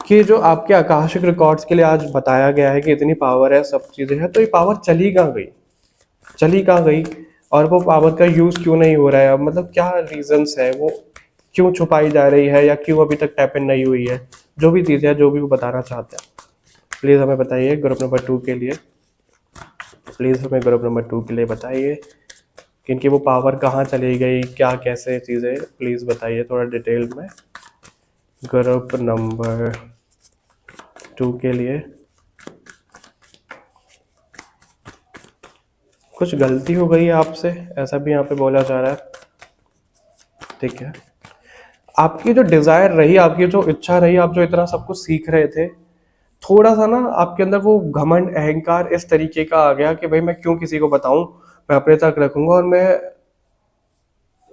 कि जो आपके आकाशिक रिकॉर्ड्स के लिए आज बताया गया है कि इतनी पावर है, सब चीजें हैं, तो ये पावर चली कहाँ गई, चली कहाँ गई, और वो पावर का यूज क्यों नहीं हो रहा है अब, मतलब क्या रीजंस है, वो क्यों छुपाई जा रही है, या क्यों अभी तक टैप इन नहीं हुई है, जो भी चीज़ है, जो भी वो बताना चाहते हैं, प्लीज़ हमें बताइए ग्रुप नंबर 2 के लिए। प्लीज़ हमें ग्रुप नंबर 2 के लिए बताइए कि इनकी वो पावर कहाँ चली गई, क्या कैसे चीज़ें, प्लीज़ बताइए थोड़ा डिटेल में ग्रुप नंबर 2 के लिए। कुछ गलती हो गई है आपसे, ऐसा भी यहाँ पे बोला जा रहा है। ठीक है, आपकी जो डिजायर रही, आपकी जो इच्छा रही, आप जो इतना सब कुछ सीख रहे थे, थोड़ा सा ना आपके अंदर वो घमंड अहंकार इस तरीके का आ गया कि भाई मैं क्यों किसी को बताऊं, मैं अपने तक रखूंगा और मैं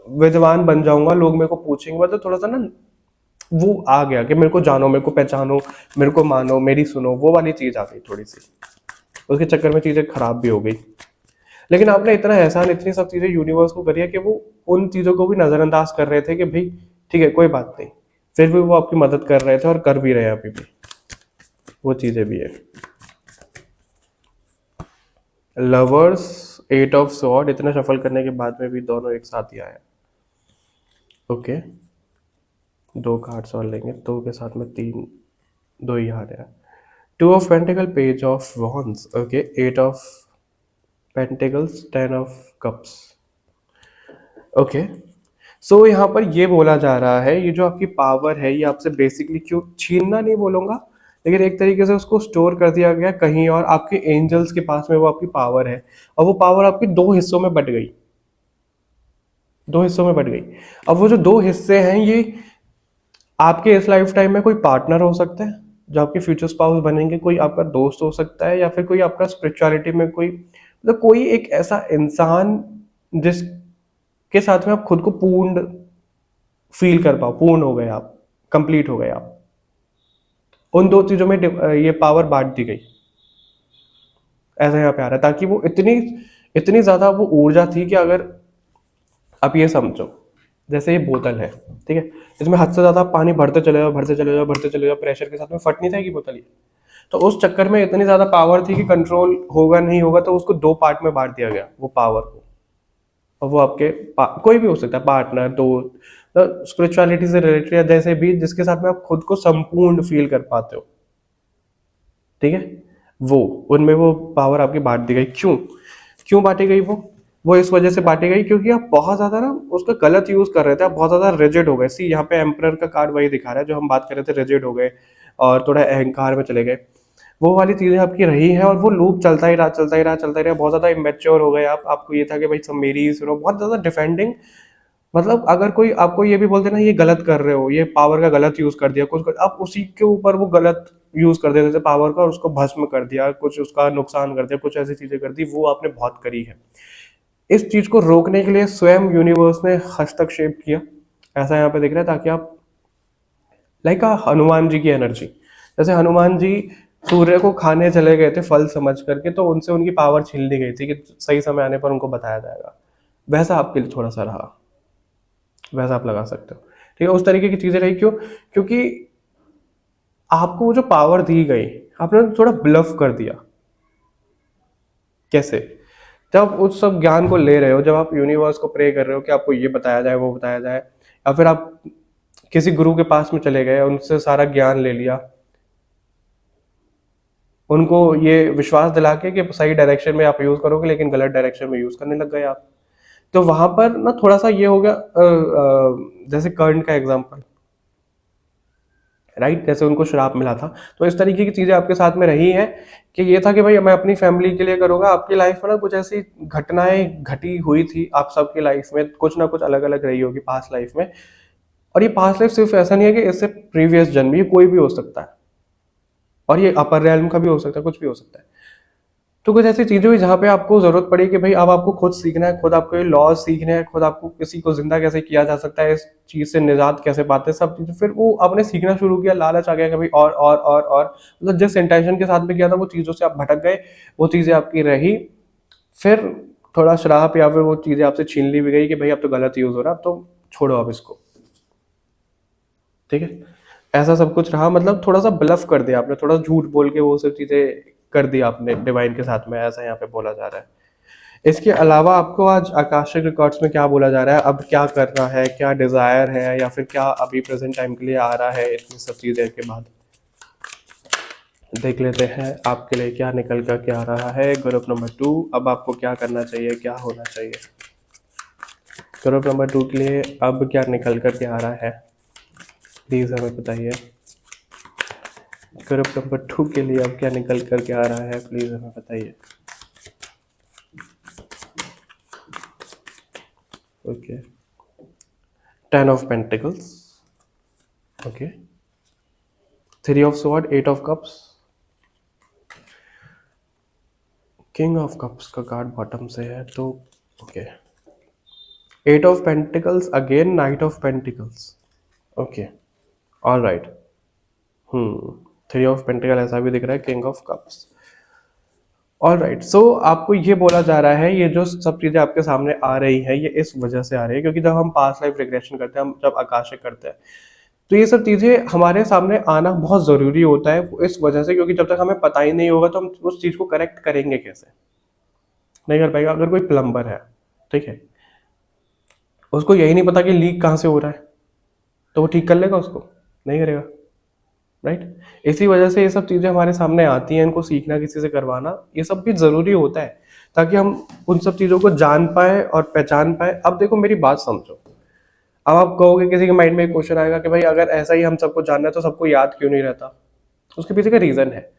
विद्वान बन जाऊंगा, लोग मेरे को पूछेंगे। मतलब थोड़ा सा ना वो आ गया कि मेरे को जानो, मेरे को पहचानो, मेरे को मानो, मेरी सुनो, वो वाली चीज आ गई थोड़ी सी। उसके चक्कर में चीजें खराब भी हो गई। लेकिन आपने इतना एहसान, इतनी सब चीजें यूनिवर्स को करी है कि वो उन चीजों को भी नजरअंदाज कर रहे थे कि भाई ठीक है कोई बात नहीं, फिर भी वो आपकी मदद कर रहे थे और कर भी रहे हैं अभी भी, वो चीजें भी है। लवर्स, एट ऑफ सॉर्ड, इतना शफल करने के बाद में भी दोनों एक साथ ही आया। ओके, दो कार्ड्स और लेंगे, दो के साथ में तीन, दो ही आ रहा है। Two of pentacle, page of wands, okay, eight of pentacles, ten of cups. Okay, so यहाँ पर ये बोला जा रहा है, ये जो आपकी पावर है ये आपसे बेसिकली, क्यों छीनना नहीं बोलूंगा, लेकिन एक तरीके से उसको स्टोर कर दिया गया कहीं और, आपके एंजल्स के पास में वो आपकी पावर है। और वो पावर आपकी दो हिस्सों में बट गई, दो हिस्सों में बट गई। अब वो जो दो हिस्से हैं, ये आपके इस लाइफ टाइम में कोई पार्टनर हो सकता है जो आपके फ्यूचर स्पाउस बनेंगे, कोई आपका दोस्त हो सकता है, या फिर कोई आपका स्पिरिचुअलिटी में कोई, मतलब कोई एक ऐसा इंसान जिसके साथ में आप खुद को पूर्ण फील कर पाओ, पूर्ण हो गए आप, कंप्लीट हो गए आप। उन दो चीजों में ये पावर बांट दी गई, ऐसा यहाँ पे आ रहा है, ताकि वो इतनी इतनी ज्यादा वो ऊर्जा थी कि अगर आप ये समझो, जैसे ये बोतल है, ठीक है, इसमें हद से ज्यादा आप पानी भरते चले जाओ, भरते चले जाओ, भरते चले जाओ, प्रेशर के साथ में फट नहीं जाएगी बोतल ये। तो उस चक्कर में इतनी ज्यादा पावर थी कि कंट्रोल होगा नहीं होगा, तो उसको दो पार्ट में बांट दिया गया वो पावर को। और वो आपके कोई भी हो सकता है, पार्टनर, दोस्त, स्पिरिचुअलिटी से रिलेटेड, या जैसे भी जिसके साथ में आप खुद को संपूर्ण फील कर पाते हो, ठीक है, वो उनमें वो पावर आपकी बांट दी गई। क्यों क्यों बांटी गई वो इस वजह से बांटी गई क्योंकि आप बहुत ज्यादा ना उसका गलत यूज कर रहे थे, आप बहुत ज्यादा रिजिड हो गए। सी यहाँ पे एम्परर का कार्ड वही दिखा रहा है जो हम बात कर रहे थे, रिजिड हो गए और थोड़ा अहंकार में चले गए, वो वाली चीजें आपकी रही है। और वो लूप चलता ही रहा, चलता ही रहा, चलता ही रहा, बहुत ज्यादा इमेच्योर हो गए आप। आपको ये था कि भाई सब मेरी ही सुनो, बहुत ज्यादा डिफेंडिंग। मतलब अगर कोई आपको ये भी बोलते ना ये गलत कर रहे हो, ये पावर का गलत यूज कर दिया, कुछ आप उसी के ऊपर वो गलत यूज कर देते थे पावर का, और उसको भस्म कर दिया, कुछ उसका नुकसान कर दिया, कुछ ऐसी चीजें कर दी, वो आपने बहुत करी है। इस चीज को रोकने के लिए स्वयं यूनिवर्स ने हस्तक्षेप किया, ऐसा यहाँ पे दिख रहा है, ताकि आप लाइक हनुमान जी की एनर्जी, जैसे हनुमान जी सूर्य को खाने चले गए थे फल समझ करके, तो उनसे उनकी पावर छीन ली गई थी कि सही समय आने पर उनको बताया जाएगा। वैसा आपके लिए थोड़ा सा रहा, वैसा आप लगा सकते हो, ठीक है, उस तरीके की चीजें रही। क्यों? क्योंकि आपको वो जो पावर दी गई, आपने थोड़ा ब्लफ कर दिया। कैसे? जब उस सब ज्ञान को ले रहे हो, जब आप यूनिवर्स को प्रे कर रहे हो कि आपको ये बताया जाए, वो बताया जाए, या फिर आप किसी गुरु के पास में चले गए, उनसे सारा ज्ञान ले लिया, उनको ये विश्वास दिला के कि सही डायरेक्शन में आप यूज करोगे, लेकिन गलत डायरेक्शन में यूज करने लग गए आप। तो वहां पर ना थोड़ा सा ये हो गया, जैसे कर्ण का एग्जाम्पल, राइट, जैसे उनको श्राप मिला था। तो इस तरीके की चीजें आपके साथ में रही हैं कि ये था कि भाई मैं अपनी फैमिली के लिए करूंगा। आपकी लाइफ में ना कुछ ऐसी घटनाएं घटी हुई थी आप सबकी लाइफ में, कुछ ना कुछ अलग अलग रही होगी पास्ट लाइफ में। और ये पास्ट लाइफ सिर्फ ऐसा नहीं है कि इससे प्रीवियस जन्म, ये कोई भी हो सकता है, और ये अपर रेलम का भी हो सकता है, कुछ भी हो सकता है। तो कुछ ऐसी चीजें हुई जहाँ पे आपको जरूरत पड़ी कि भाई अब आपको खुद सीखना है, खुद आपको ये लॉज सीखने हैं, खुद आपको किसी को जिंदा कैसे किया जा सकता है, इस चीज से निजात कैसे पाते हैं, सब चीजें। फिर वो आपने सीखना शुरू किया, लालच आ गया कि भाई और मतलब जिस इंटेंशन के साथ में किया था वो चीजों से आप भटक गए, वो चीजें आपकी रही। फिर थोड़ा श्राप या फिर वो चीजें आपसे छीन ली भी गई कि भाई अब तो गलत यूज हो रहा, अब तो छोड़ो अब इसको, ठीक है। ऐसा सब कुछ रहा, मतलब थोड़ा सा ब्लफ कर दिया आपने, थोड़ा झूठ बोल के वो सब चीजें कर दी आपने डिवाइन के साथ में, ऐसा यहाँ पे बोला जा रहा है। इसके अलावा आपको आज आकाशिक रिकॉर्ड्स में क्या बोला जा रहा है, अब क्या करना है, क्या डिजायर है, या फिर क्या अभी प्रेजेंट टाइम के लिए आ रहा है, इतनी सब चीजें के बाद देख लेते हैं आपके लिए क्या निकल कर के आ रहा है। ग्रुप नंबर 2, अब आपको क्या करना चाहिए, क्या होना चाहिए। ग्रुप नंबर 2 के लिए अब क्या निकल कर के आ रहा है, प्लीज हमें बताइए। ग्रुप नंबर 2 के लिए अब क्या निकल कर के आ रहा है, प्लीज हमें बताइए। Okay, 10 of Pentacles, okay, 3 of Swords, 8 of Cups, King of Cups का कार्ड बॉटम से है तो okay, 8 of Pentacles again, Knight of Pentacles, okay, all right. 3 of Pentacles ऐसा भी दिख रहा है, King of Cups, all right. So आपको ये बोला जा रहा है, ये जो सब चीजें आपके सामने आ रही है, ये इस वजह से आ रही है क्योंकि जब हम पास्ट लाइफ रिग्रेशन करते हैं, हम जब आकाशिक करते हैं, तो ये सब चीजें हमारे सामने आना बहुत जरूरी होता है इस वजह से, क्योंकि जब तक हमें पता ही नहीं होगा तो हम उस चीज को करेक्ट करेंगे कैसे, नहीं कर पाएगा। अगर कोई प्लम्बर है, ठीक है, उसको यही नहीं पता कि लीक कहाँ से हो रहा है, तो वो ठीक कर लेगा उसको? नहीं करेगा, राइट। इसी वजह से ये सब चीज़ें हमारे सामने आती हैं, इनको सीखना, किसी से करवाना, ये सब भी ज़रूरी होता है ताकि हम उन सब चीज़ों को जान पाए और पहचान पाए। अब देखो मेरी बात समझो, अब आप कहोगे, किसी के माइंड में एक क्वेश्चन आएगा कि भाई अगर ऐसा ही हम सबको जानना है तो सबको याद क्यों नहीं रहता? उसके पीछे का रीज़न है,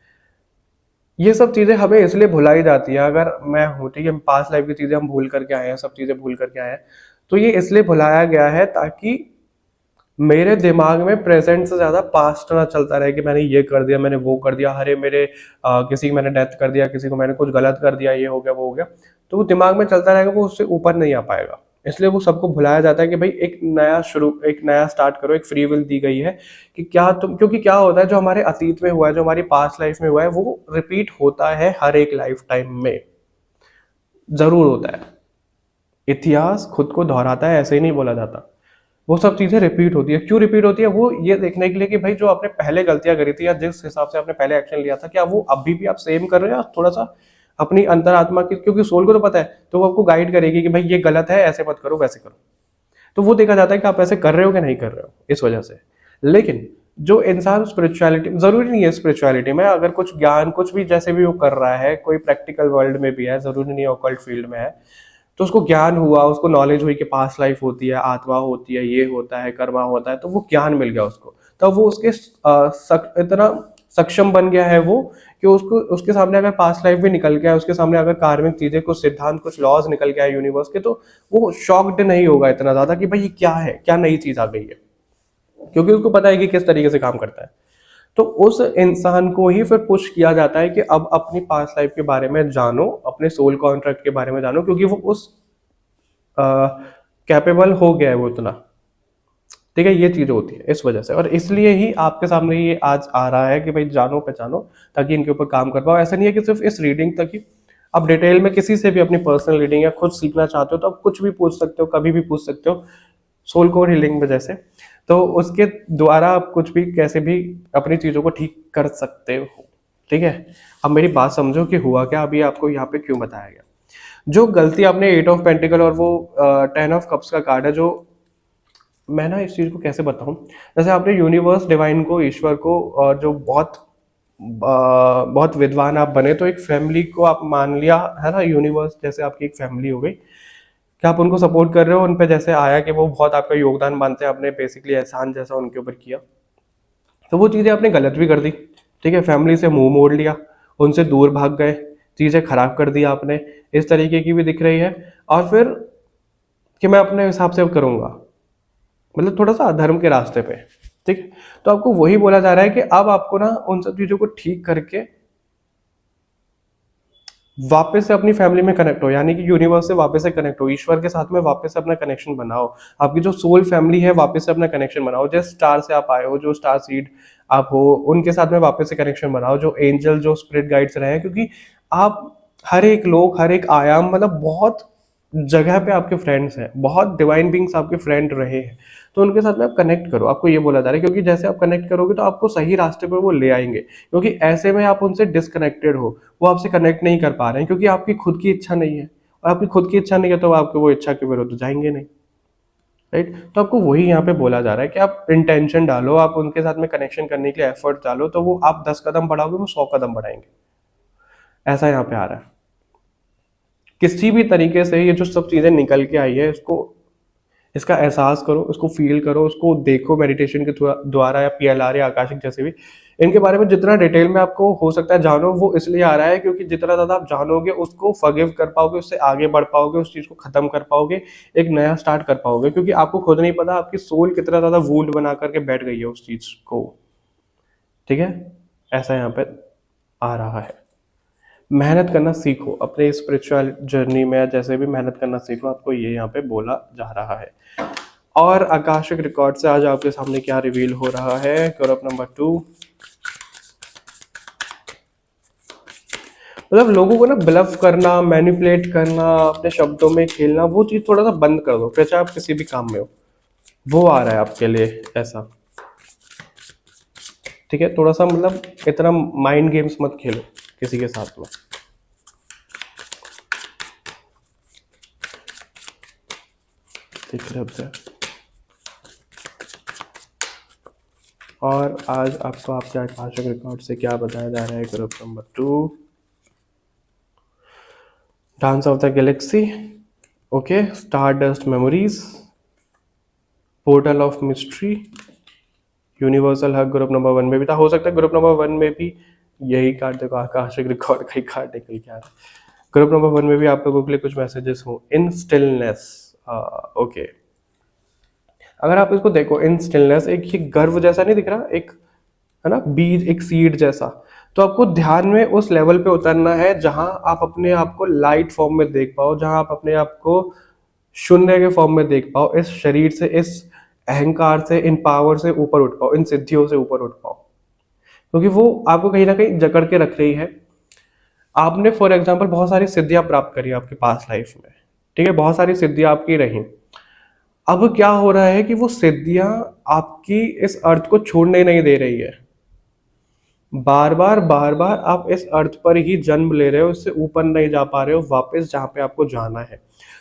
ये सब चीज़ें हमें इसलिए भुलाई जाती है। अगर मैं हूँ, ठीक है, पास्ट लाइफ की चीज़ें हम भूल करके आए हैं, सब चीज़ें भूल करके आए हैं, तो ये इसलिए भुलाया गया है ताकि मेरे दिमाग में प्रेजेंट से ज़्यादा पास्ट ना चलता रहे कि मैंने ये कर दिया, मैंने वो कर दिया, अरे मेरे किसी की मैंने डेथ कर दिया, किसी को मैंने कुछ गलत कर दिया, ये हो गया, वो हो गया, तो वो दिमाग में चलता रहेगा, वो उससे ऊपर नहीं आ पाएगा। इसलिए वो सबको भुलाया जाता है कि भाई एक नया स्टार्ट करो, एक फ्री विल दी गई है कि क्या तुम, क्योंकि क्या होता है, जो हमारे अतीत में हुआ है, जो हमारी पास्ट लाइफ में हुआ है, वो रिपीट होता है हर एक लाइफ टाइम में, जरूर होता है। इतिहास खुद को दोहराता है, ऐसे ही नहीं बोला जाता। वो सब चीजें रिपीट होती है। क्यों रिपीट होती है? वो ये देखने के लिए कि भाई जो आपने पहले गलतियां करी थी या जिस हिसाब से आपने पहले एक्शन लिया था, क्या वो अभी भी आप सेम कर रहे हो, या थोड़ा सा अपनी अंतरात्मा की, क्योंकि सोल को तो पता है, तो वो आपको गाइड करेगी कि भाई ये गलत है, ऐसे मत करो, वैसे करो। तो वो देखा जाता है कि आप ऐसे कर रहे हो कि नहीं कर रहे हो, इस वजह से। लेकिन जो इंसान स्पिरिचुअलिटी, जरूरी नहीं है स्पिरिचुअलिटी में, अगर कुछ ज्ञान, कुछ भी जैसे भी वो कर रहा है, कोई प्रैक्टिकल वर्ल्ड में भी है, जरूरी नहीं है ऑकल्ट फील्ड में है, तो उसको ज्ञान हुआ, उसको नॉलेज हुई कि पास्ट लाइफ होती है, आत्मा होती है, ये होता है, कर्मा होता है, तो वो ज्ञान मिल गया उसको, तब वो उसके इतना सक्षम बन गया है वो, कि उसको, उसके सामने अगर पास्ट लाइफ भी निकल गया है, उसके सामने अगर कार्मिक चीजें, कुछ सिद्धांत, कुछ लॉज निकल गया है यूनिवर्स के, तो वो शॉक्ड नहीं होगा इतना ज्यादा कि भाई ये क्या है, क्या नई चीज आ गई है, क्योंकि उसको पता है कि किस तरीके से काम करता है। तो उस इंसान को ही फिर पुश किया जाता है कि अब अपनी पास्ट लाइफ के बारे में जानो, अपने सोल कॉन्ट्रैक्ट के बारे में जानो, क्योंकि वो उस कैपेबल हो गया है वो इतना, ठीक है। ये चीज होती है इस वजह से, और इसलिए ही आपके सामने ये आज आ रहा है कि भाई जानो पहचानो, ताकि इनके ऊपर काम कर पाओ। ऐसा नहीं है कि सिर्फ इस रीडिंग तक ही, आप डिटेल में किसी से भी अपनी पर्सनल रीडिंग या खुद सीखना चाहते हो तो आप कुछ भी पूछ सकते हो, कभी भी पूछ सकते हो, सोल कोड हीलिंग में जैसे, तो उसके द्वारा आप कुछ भी कैसे भी अपनी चीजों को ठीक कर सकते हो, ठीक है। अब मेरी बात समझो कि हुआ क्या, अभी आपको यहाँ पे क्यों बताया गया। जो गलती आपने 8 of Pentacles और वो 10 of Cups का कार्ड है, जो मैं ना इस चीज को कैसे बताऊं, जैसे आपने यूनिवर्स, डिवाइन को, ईश्वर को, और जो बहुत विद्वान आप बने, तो एक फैमिली को आप मान लिया है ना, यूनिवर्स जैसे आपकी एक फैमिली हो गई, कि आप उनको सपोर्ट कर रहे हो, उन पे जैसे आया कि वो बहुत आपका योगदान मानते हैं, आपने बेसिकली एहसान जैसा उनके ऊपर किया, तो वो चीज़ें आपने गलत भी कर दी, ठीक है। फैमिली से मुंह मोड़ लिया, उनसे दूर भाग गए, चीज़ें खराब कर दी आपने, इस तरीके की भी दिख रही है। और फिर कि मैं अपने हिसाब से अब करूँगा, मतलब थोड़ा सा अधर्म के रास्ते पे, ठीक है। तो आपको वही बोला जा रहा है कि अब आपको ना उन सब चीज़ों को ठीक करके वापस से अपनी फैमिली में कनेक्ट हो, यानी कि यूनिवर्स से वापस से कनेक्ट हो, ईश्वर के साथ में वापस से अपना कनेक्शन बनाओ, आपकी जो सोल फैमिली है वापस से अपना कनेक्शन बनाओ, जिस स्टार से आप आए हो, जो स्टार सीड आप हो, उनके साथ में वापस से कनेक्शन बनाओ, जो एंजल, जो स्पिरिट गाइड्स रहे हैं, क्योंकि आप, हर एक लोग, हर एक आयाम, मतलब बहुत जगह पे आपके फ्रेंड्स हैं, बहुत डिवाइन बींग्स आपके फ्रेंड रहे हैं, तो उनके साथ में आप कनेक्ट करो, आपको ये बोला जा रहा है, क्योंकि जैसे आप कनेक्ट करोगे तो आपको सही रास्ते पर वो ले आएंगे, क्योंकि ऐसे में आप उनसे डिसकनेक्टेड हो, वो आपसे कनेक्ट नहीं कर पा रहे हैं, क्योंकि आपकी खुद की इच्छा नहीं है, और आपकी खुद की इच्छा नहीं है तो आपको वो इच्छा के विरुद्ध जाएंगे नहीं, राइट। तो आपको वही यहाँ पे बोला जा रहा है कि आप इंटेंशन डालो, आप उनके साथ में कनेक्शन करने के लिए एफर्ट डालो, तो वो आप 10 कदम बढ़ाओगे, वो 100 कदम बढ़ाएंगे, ऐसा यहाँ पे आ रहा है। किसी भी तरीके से ये जो सब चीजें निकल के आई है, इसको इसका एहसास करो, उसको फ़ील करो, उसको देखो मेडिटेशन के द्वारा या पीएलआर या आकाशिक जैसे भी। इनके बारे में जितना डिटेल में आपको हो सकता है जानो, वो इसलिए आ रहा है क्योंकि जितना ज़्यादा आप जानोगे उसको फ़ॉरगिव कर पाओगे, उससे आगे बढ़ पाओगे, उस चीज़ को ख़त्म कर पाओगे, एक नया स्टार्ट कर पाओगे, क्योंकि आपको खुद नहीं पता आपकी सोल कितना ज़्यादा वुंड बना कर के बैठ गई है उस चीज़ को, ठीक है? ऐसा यहाँ पे आ रहा है। मेहनत करना सीखो अपने स्पिरिचुअल जर्नी में, जैसे भी मेहनत करना सीखो, आपको ये यहाँ पे बोला जा रहा है। और आकाशिक रिकॉर्ड से आज आपके सामने क्या रिवील हो रहा है? ग्रुप नंबर 2, मतलब लोगों को ना ब्लफ करना, मैनिपुलेट करना, अपने शब्दों में खेलना, वो चीज़ थोड़ा सा बंद कर दो, फिर चाहे आप किसी भी काम में हो। वो आ रहा है आपके लिए ऐसा, ठीक है? थोड़ा सा मतलब इतना माइंड गेम्स मत खेलो किसी के साथ में। ठीक है। और आज आपको आपके आकाशिक रिकॉर्ड से क्या बताया जा रहा है? Group number 2, dance of the Galaxy, okay, star dust memories, portal of mystery, universal हक ग्रुप नंबर 1 में भी था। हो सकता है ग्रुप नंबर 1 में भी यही कार्ड, देखो आकाशिक रिकॉर्ड का ही कार्ड निकल के आ रहा है। ग्रुप नंबर 1 में भी आप लोगों के लिए कुछ मैसेजेस हो। इन स्टिलनेस, ओके, अगर आप इसको देखो, इन स्टिलनेस, एक ये गर्व जैसा नहीं दिख रहा, एक है ना बीज, एक सीड जैसा, तो आपको ध्यान में उस लेवल पे उतरना है जहां आप अपने आप को लाइट फॉर्म में देख पाओ, जहां आप अपने आप को शून्य के फॉर्म में देख पाओ, इस शरीर से, इस अहंकार से, इन पावर से ऊपर उठ पाओ, इन सिद्धियों से ऊपर उठ पाओ, क्योंकि वो आपको कहीं ना कहीं जकड़ के रख रही है। आपने फॉर एग्जाम्पल बहुत सारी सिद्धियां प्राप्त करी आपके पास लाइफ में, ठीक है, बहुत सारी सिद्धियां आपकी रही। अब क्या हो रहा है कि वो सिद्धियां आपकी इस अर्थ को छोड़ने नहीं दे रही है। बार बार आप इस अर्थ पर ही जन्म ले रहे हो, इससे ऊपर नहीं जा पा रहे हो वापस जहाँ पे आपको जाना है।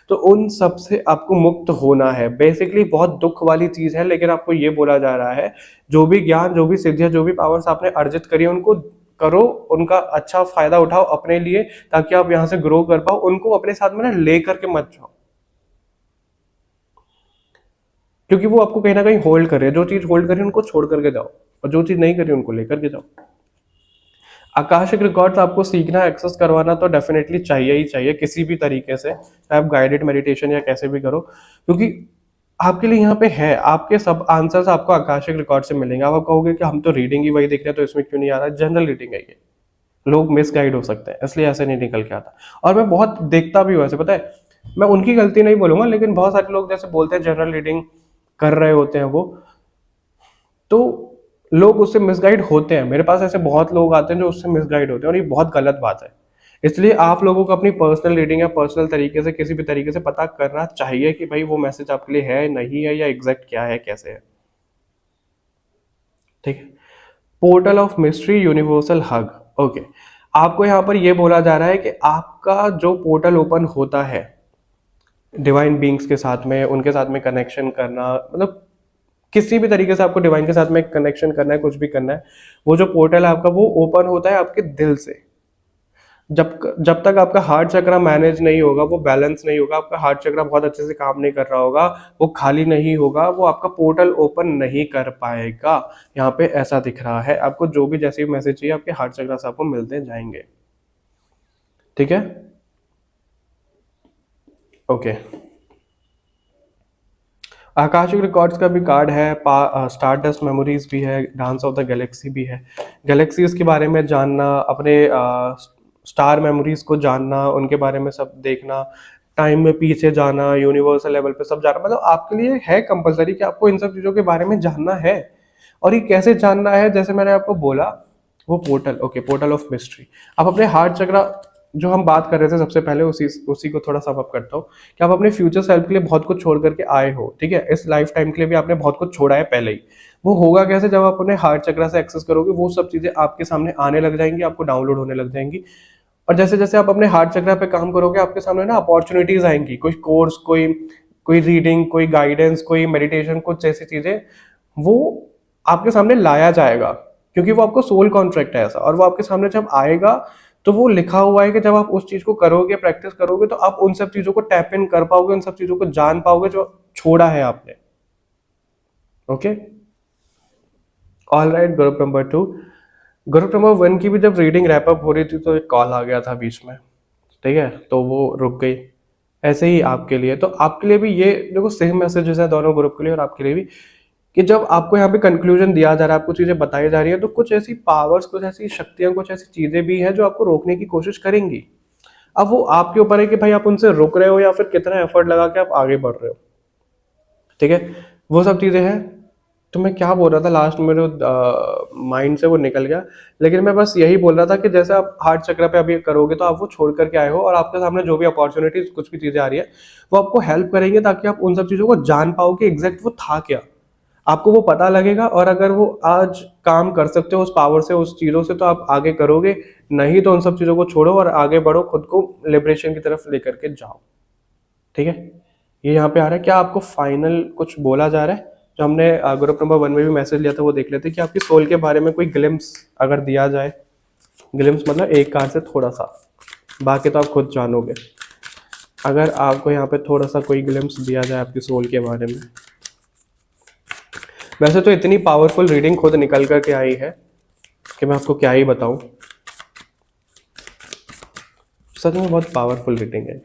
तो उन सब से आपको मुक्त होना है। बेसिकली बहुत दुख वाली चीज है, लेकिन आपको ये बोला जा रहा है जो भी ज्ञान, जो भी सिद्धियां, जो भी पावर्स आपने अर्जित करी है, उनको करो, उनका अच्छा फायदा उठाओ अपने लिए, ताकि आप यहाँ से ग्रो कर पाओ। उनको अपने साथ में ना ले करके मत जाओ, क्योंकि वो आपको कहीं ना कहीं होल्ड कर रहे हैं। जो चीज होल्ड करी उनको छोड़ करके जाओ, और जो चीज नहीं करी उनको लेकर के जाओ। आकाशिक रिकॉर्ड्स आपको सीखना, एक्सेस करवाना तो डेफिनेटली चाहिए ही चाहिए, किसी भी तरीके से, चाहे आप गाइडेड मेडिटेशन या कैसे भी करो, क्योंकि आपके लिए यहाँ पे है, आपके सब आंसर्स आपको आकाशिक रिकॉर्ड से मिलेंगे। आप कहोगे कि हम तो रीडिंग ही वही देख रहे हैं, तो इसमें क्यों नहीं आ रहा? जनरल रीडिंग है ये, लोग मिसगाइड हो सकते हैं, इसलिए ऐसे नहीं निकल के आता। और मैं बहुत देखता भी हूँ ऐसे, पता है, मैं उनकी गलती नहीं बोलूंगा, लेकिन बहुत सारे लोग जैसे बोलते हैं जनरल रीडिंग कर रहे होते हैं वो, तो लोग उससे मिसगाइड होते हैं। मेरे पास ऐसे बहुत लोग आते हैं जो उससे मिसगाइड होते हैं, और ये बहुत गलत बात है। इसलिए आप लोगों को अपनी पर्सनल रीडिंग या पर्सनल तरीके से, किसी भी तरीके से पता करना चाहिए कि भाई वो मैसेज आपके लिए है, नहीं है, या एग्जैक्ट क्या है, कैसे है, ठीक है? Portal of mystery, universal hug, okay. आपको यहाँ पर ये बोला जा रहा है कि आपका जो पोर्टल ओपन होता है डिवाइन बींग्स के साथ में, उनके साथ में कनेक्शन करना, मतलब किसी भी तरीके से आपको डिवाइन के साथ में कनेक्शन करना है, कुछ भी करना है, वो जो पोर्टल है आपका, वो ओपन होता है आपके दिल से। जब तक आपका हार्ट चक्रा मैनेज नहीं होगा, वो बैलेंस नहीं होगा, आपका हार्ट चक्रा बहुत अच्छे से काम नहीं कर रहा होगा, वो खाली नहीं होगा, वो आपका पोर्टल ओपन नहीं कर पाएगा। यहाँ पे ऐसा दिख रहा है आपको, जो भी जैसे भी मैसेज चाहिए आपके हार्ट चक्रा से आपको मिलते जाएंगे, ठीक है? ओके, आकाशिक रिकॉर्ड्स का भी कार्ड है, स्टार डस्ट मेमोरीज भी है, डांस ऑफ द गैलेक्सी भी है। गैलेक्सीज के बारे में जानना, अपने स्टार मेमोरीज को जानना, उनके बारे में सब देखना, टाइम में पीछे जाना, यूनिवर्सल लेवल पे सब जाना, मतलब आपके लिए है कंपलसरी कि आपको इन सब चीज़ों के बारे में जानना है। और ये कैसे जानना है? जैसे मैंने आपको बोला, वो portal, okay, portal of mystery. आप अपने हार्ट चक्रा, जो हम बात कर रहे थे सबसे पहले, उसी को थोड़ा सम अप करता हूँ कि आप अपने फ्यूचर सेल्फ के लिए बहुत कुछ छोड़ करके आए हो, ठीक है? इस लाइफ टाइम के लिए भी आपने बहुत कुछ छोड़ा है पहले ही। वो होगा कैसे? जब आप अपने हार्ट चक्रा से एक्सेस करोगे, वो सब चीजें आपके सामने आने लग जाएंगी, आपको डाउनलोड होने लग जाएंगी। और जैसे जैसे आप अपने हार्ट चक्रा पे काम करोगे, आपके सामने ना अपॉर्चुनिटीज आएंगी, कोई कोर्स, कोई कोई रीडिंग, कोई गाइडेंस, कोई मेडिटेशन, कुछ ऐसी चीजें, वो आपके सामने लाया जाएगा, क्योंकि वो आपको सोल कॉन्ट्रैक्ट है ऐसा। और वो आपके सामने जब आएगा, तो वो लिखा हुआ है कि जब आप उस चीज को करोगे, प्रैक्टिस करोगे, तो आप उन सब चीजों को टैप इन कर पाओगे, उन सब चीजों को जान पाओगे जो छोड़ा है आपने। Okay, all right. Group number 2, group number 1 की भी जब रीडिंग रैपअप हो रही थी तो एक कॉल आ गया था बीच में, ठीक है, तो वो रुक गई। ऐसे ही आपके लिए, तो आपके लिए भी ये देखो सेम मैसेजेस है दोनों ग्रुप के लिए और आपके लिए भी, कि जब आपको यहाँ पे कंक्लूजन दिया जा रहा है, आपको चीज़ें बताई जा रही है, तो कुछ ऐसी पावर्स, कुछ ऐसी शक्तियाँ, कुछ ऐसी चीज़ें भी हैं जो आपको रोकने की कोशिश करेंगी। अब वो आपके ऊपर है कि भाई आप उनसे रुक रहे हो या फिर कितना एफर्ट लगा के आप आगे बढ़ रहे हो, ठीक है, वो सब चीज़ें हैं। तो मैं क्या बोल रहा था लास्ट में, मेरे माइंड से वो निकल गया, लेकिन मैं बस यही बोल रहा था कि जैसे आप हार्ट चक्र पे अभी करोगे तो आप वो छोड़ करके आए हो और आपके सामने जो भी अपॉर्चुनिटीज, कुछ भी चीज़ें आ रही है, वो आपको हेल्प करेंगे ताकि आप उन सब चीज़ों को जान पाओ कि एग्जैक्ट वो था क्या, आपको वो पता लगेगा। और अगर वो आज काम कर सकते हो उस पावर से, उस चीज़ों से, तो आप आगे करोगे, नहीं तो उन सब चीज़ों को छोड़ो और आगे बढ़ो, खुद को लिबरेशन की तरफ लेकर के जाओ, ठीक है। ये यहाँ पे आ रहा है, क्या आपको फाइनल कुछ बोला जा रहा है? जो हमने ग्रुप नंबर 1 में भी मैसेज लिया था वो देख लेते हैं कि आपकी सोल के बारे में कोई ग्लिम्स अगर दिया जाए। ग्लिम्स मतलब एक कार्ड से थोड़ा सा, बाकी तो आप खुद जानोगे। अगर आपको यहाँ पे थोड़ा सा कोई ग्लिम्स दिया जाए आपकी सोल के बारे में, वैसे तो इतनी पावरफुल रीडिंग खुद निकल करके आई है कि मैं आपको क्या ही बताऊं, सच में बहुत पावरफुल रीडिंग है।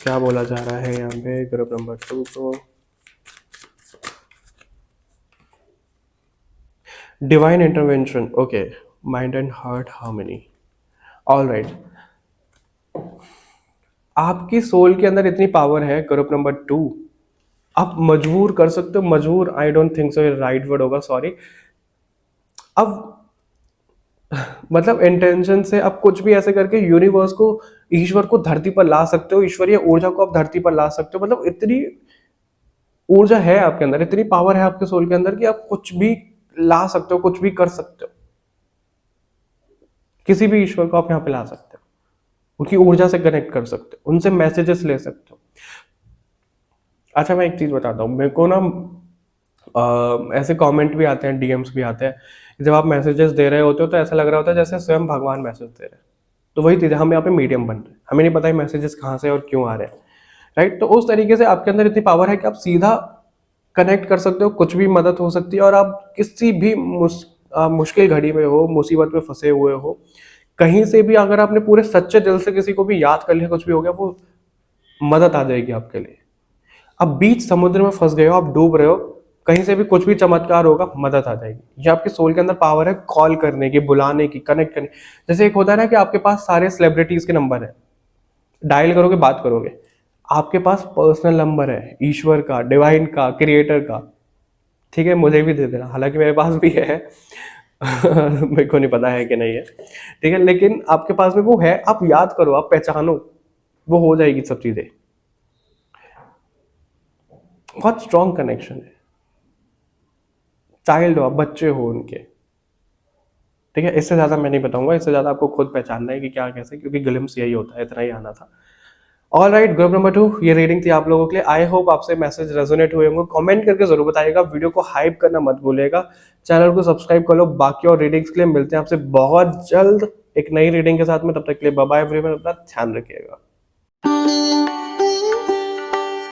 क्या बोला जा रहा है यहाँ पे ग्रुप नंबर 2 को? Divine intervention, okay, mind and heart harmony, all right. आपकी सोल के अंदर इतनी पावर है ग्रुप नंबर 2, आप मजबूर कर सकते हो, मजबूर आई डोंट थिंक सो ये राइट वर्ड होगा, सॉरी। अब मतलब इंटेंशन से आप कुछ भी ऐसे करके यूनिवर्स को, ईश्वर को धरती पर ला सकते हो, ईश्वरीय ऊर्जा को आप धरती पर ला सकते हो। मतलब इतनी ऊर्जा है आपके अंदर, इतनी पावर है आपके सोल के अंदर कि आप कुछ भी ला सकते हो, कुछ भी कर सकते हो, किसी भी ईश्वर को आप यहाँ पे ला सकते हो, उनकी ऊर्जा से कनेक्ट कर सकते हो, उनसे मैसेजेस ले सकते हो। अच्छा, मैं एक चीज बताता हूँ, मेरे को ना ऐसे कमेंट भी आते हैं, डीएम्स भी आते हैं, जब आप मैसेजेस दे रहे होते हो तो ऐसा लग रहा होता है जैसे स्वयं भगवान मैसेज दे रहे हैं। तो वही चीज़ है, हम यहाँ पे मीडियम बन रहे हैं, हमें नहीं पता है मैसेजेस कहाँ से और क्यों आ रहे हैं, राइट। तो उस तरीके से आपके अंदर इतनी पावर है कि आप सीधा कनेक्ट कर सकते हो, कुछ भी मदद हो सकती है, और आप किसी भी मुश्किल घड़ी में हो, मुसीबत में फंसे हुए हो, कहीं से भी अगर आपने पूरे सच्चे दिल से किसी को भी याद कर लिया, कुछ भी हो गया, वो मदद आ जाएगी आपके लिए। अब बीच समुद्र में फंस गए हो, आप डूब रहे हो, कहीं से भी कुछ भी चमत्कार होगा, मदद आ जाएगी। ये आपके सोल के अंदर पावर है कॉल करने की, बुलाने की, कनेक्ट करने। जैसे एक होता है ना कि आपके पास सारे सेलिब्रिटीज के नंबर है, डायल करोगे, बात करोगे, आपके पास पर्सनल नंबर है ईश्वर का, डिवाइन का, क्रिएटर का, ठीक है, मुझे भी दे देना, हालांकि मेरे पास भी है मेरे को नहीं पता है कि नहीं है, ठीक है, लेकिन आपके पास में वो है, आप याद करो, आप पहचानो, वो हो जाएगी सब चीजें। बहुत स्ट्रॉन्ग कनेक्शन है, चाइल्ड हो आप, बच्चे हो उनके, ठीक है। इससे ज़्यादा मैं नहीं बताऊंगा, इससे ज़्यादा आपको खुद पहचानना है कि क्या कैसे, क्योंकि ग्लिम्स यही होता है, इतना ही आना था। ऑल राइट, ग्रुप नंबर 2, ये रीडिंग थी आप लोगों के लिए। आई होप आपसे मैसेज रेजोनेट हुए होंगे, कमेंट करके जरूर बताइएगा, वीडियो को हाइप करना मत भूलिएगा, चैनल को सब्सक्राइब कर लो। बाकी और रीडिंग्स के लिए मिलते हैं आपसे बहुत जल्द एक नई रीडिंग के साथ में, तब तक के लिए बाय बाय एवरीवन, अपना ध्यान रखिएगा।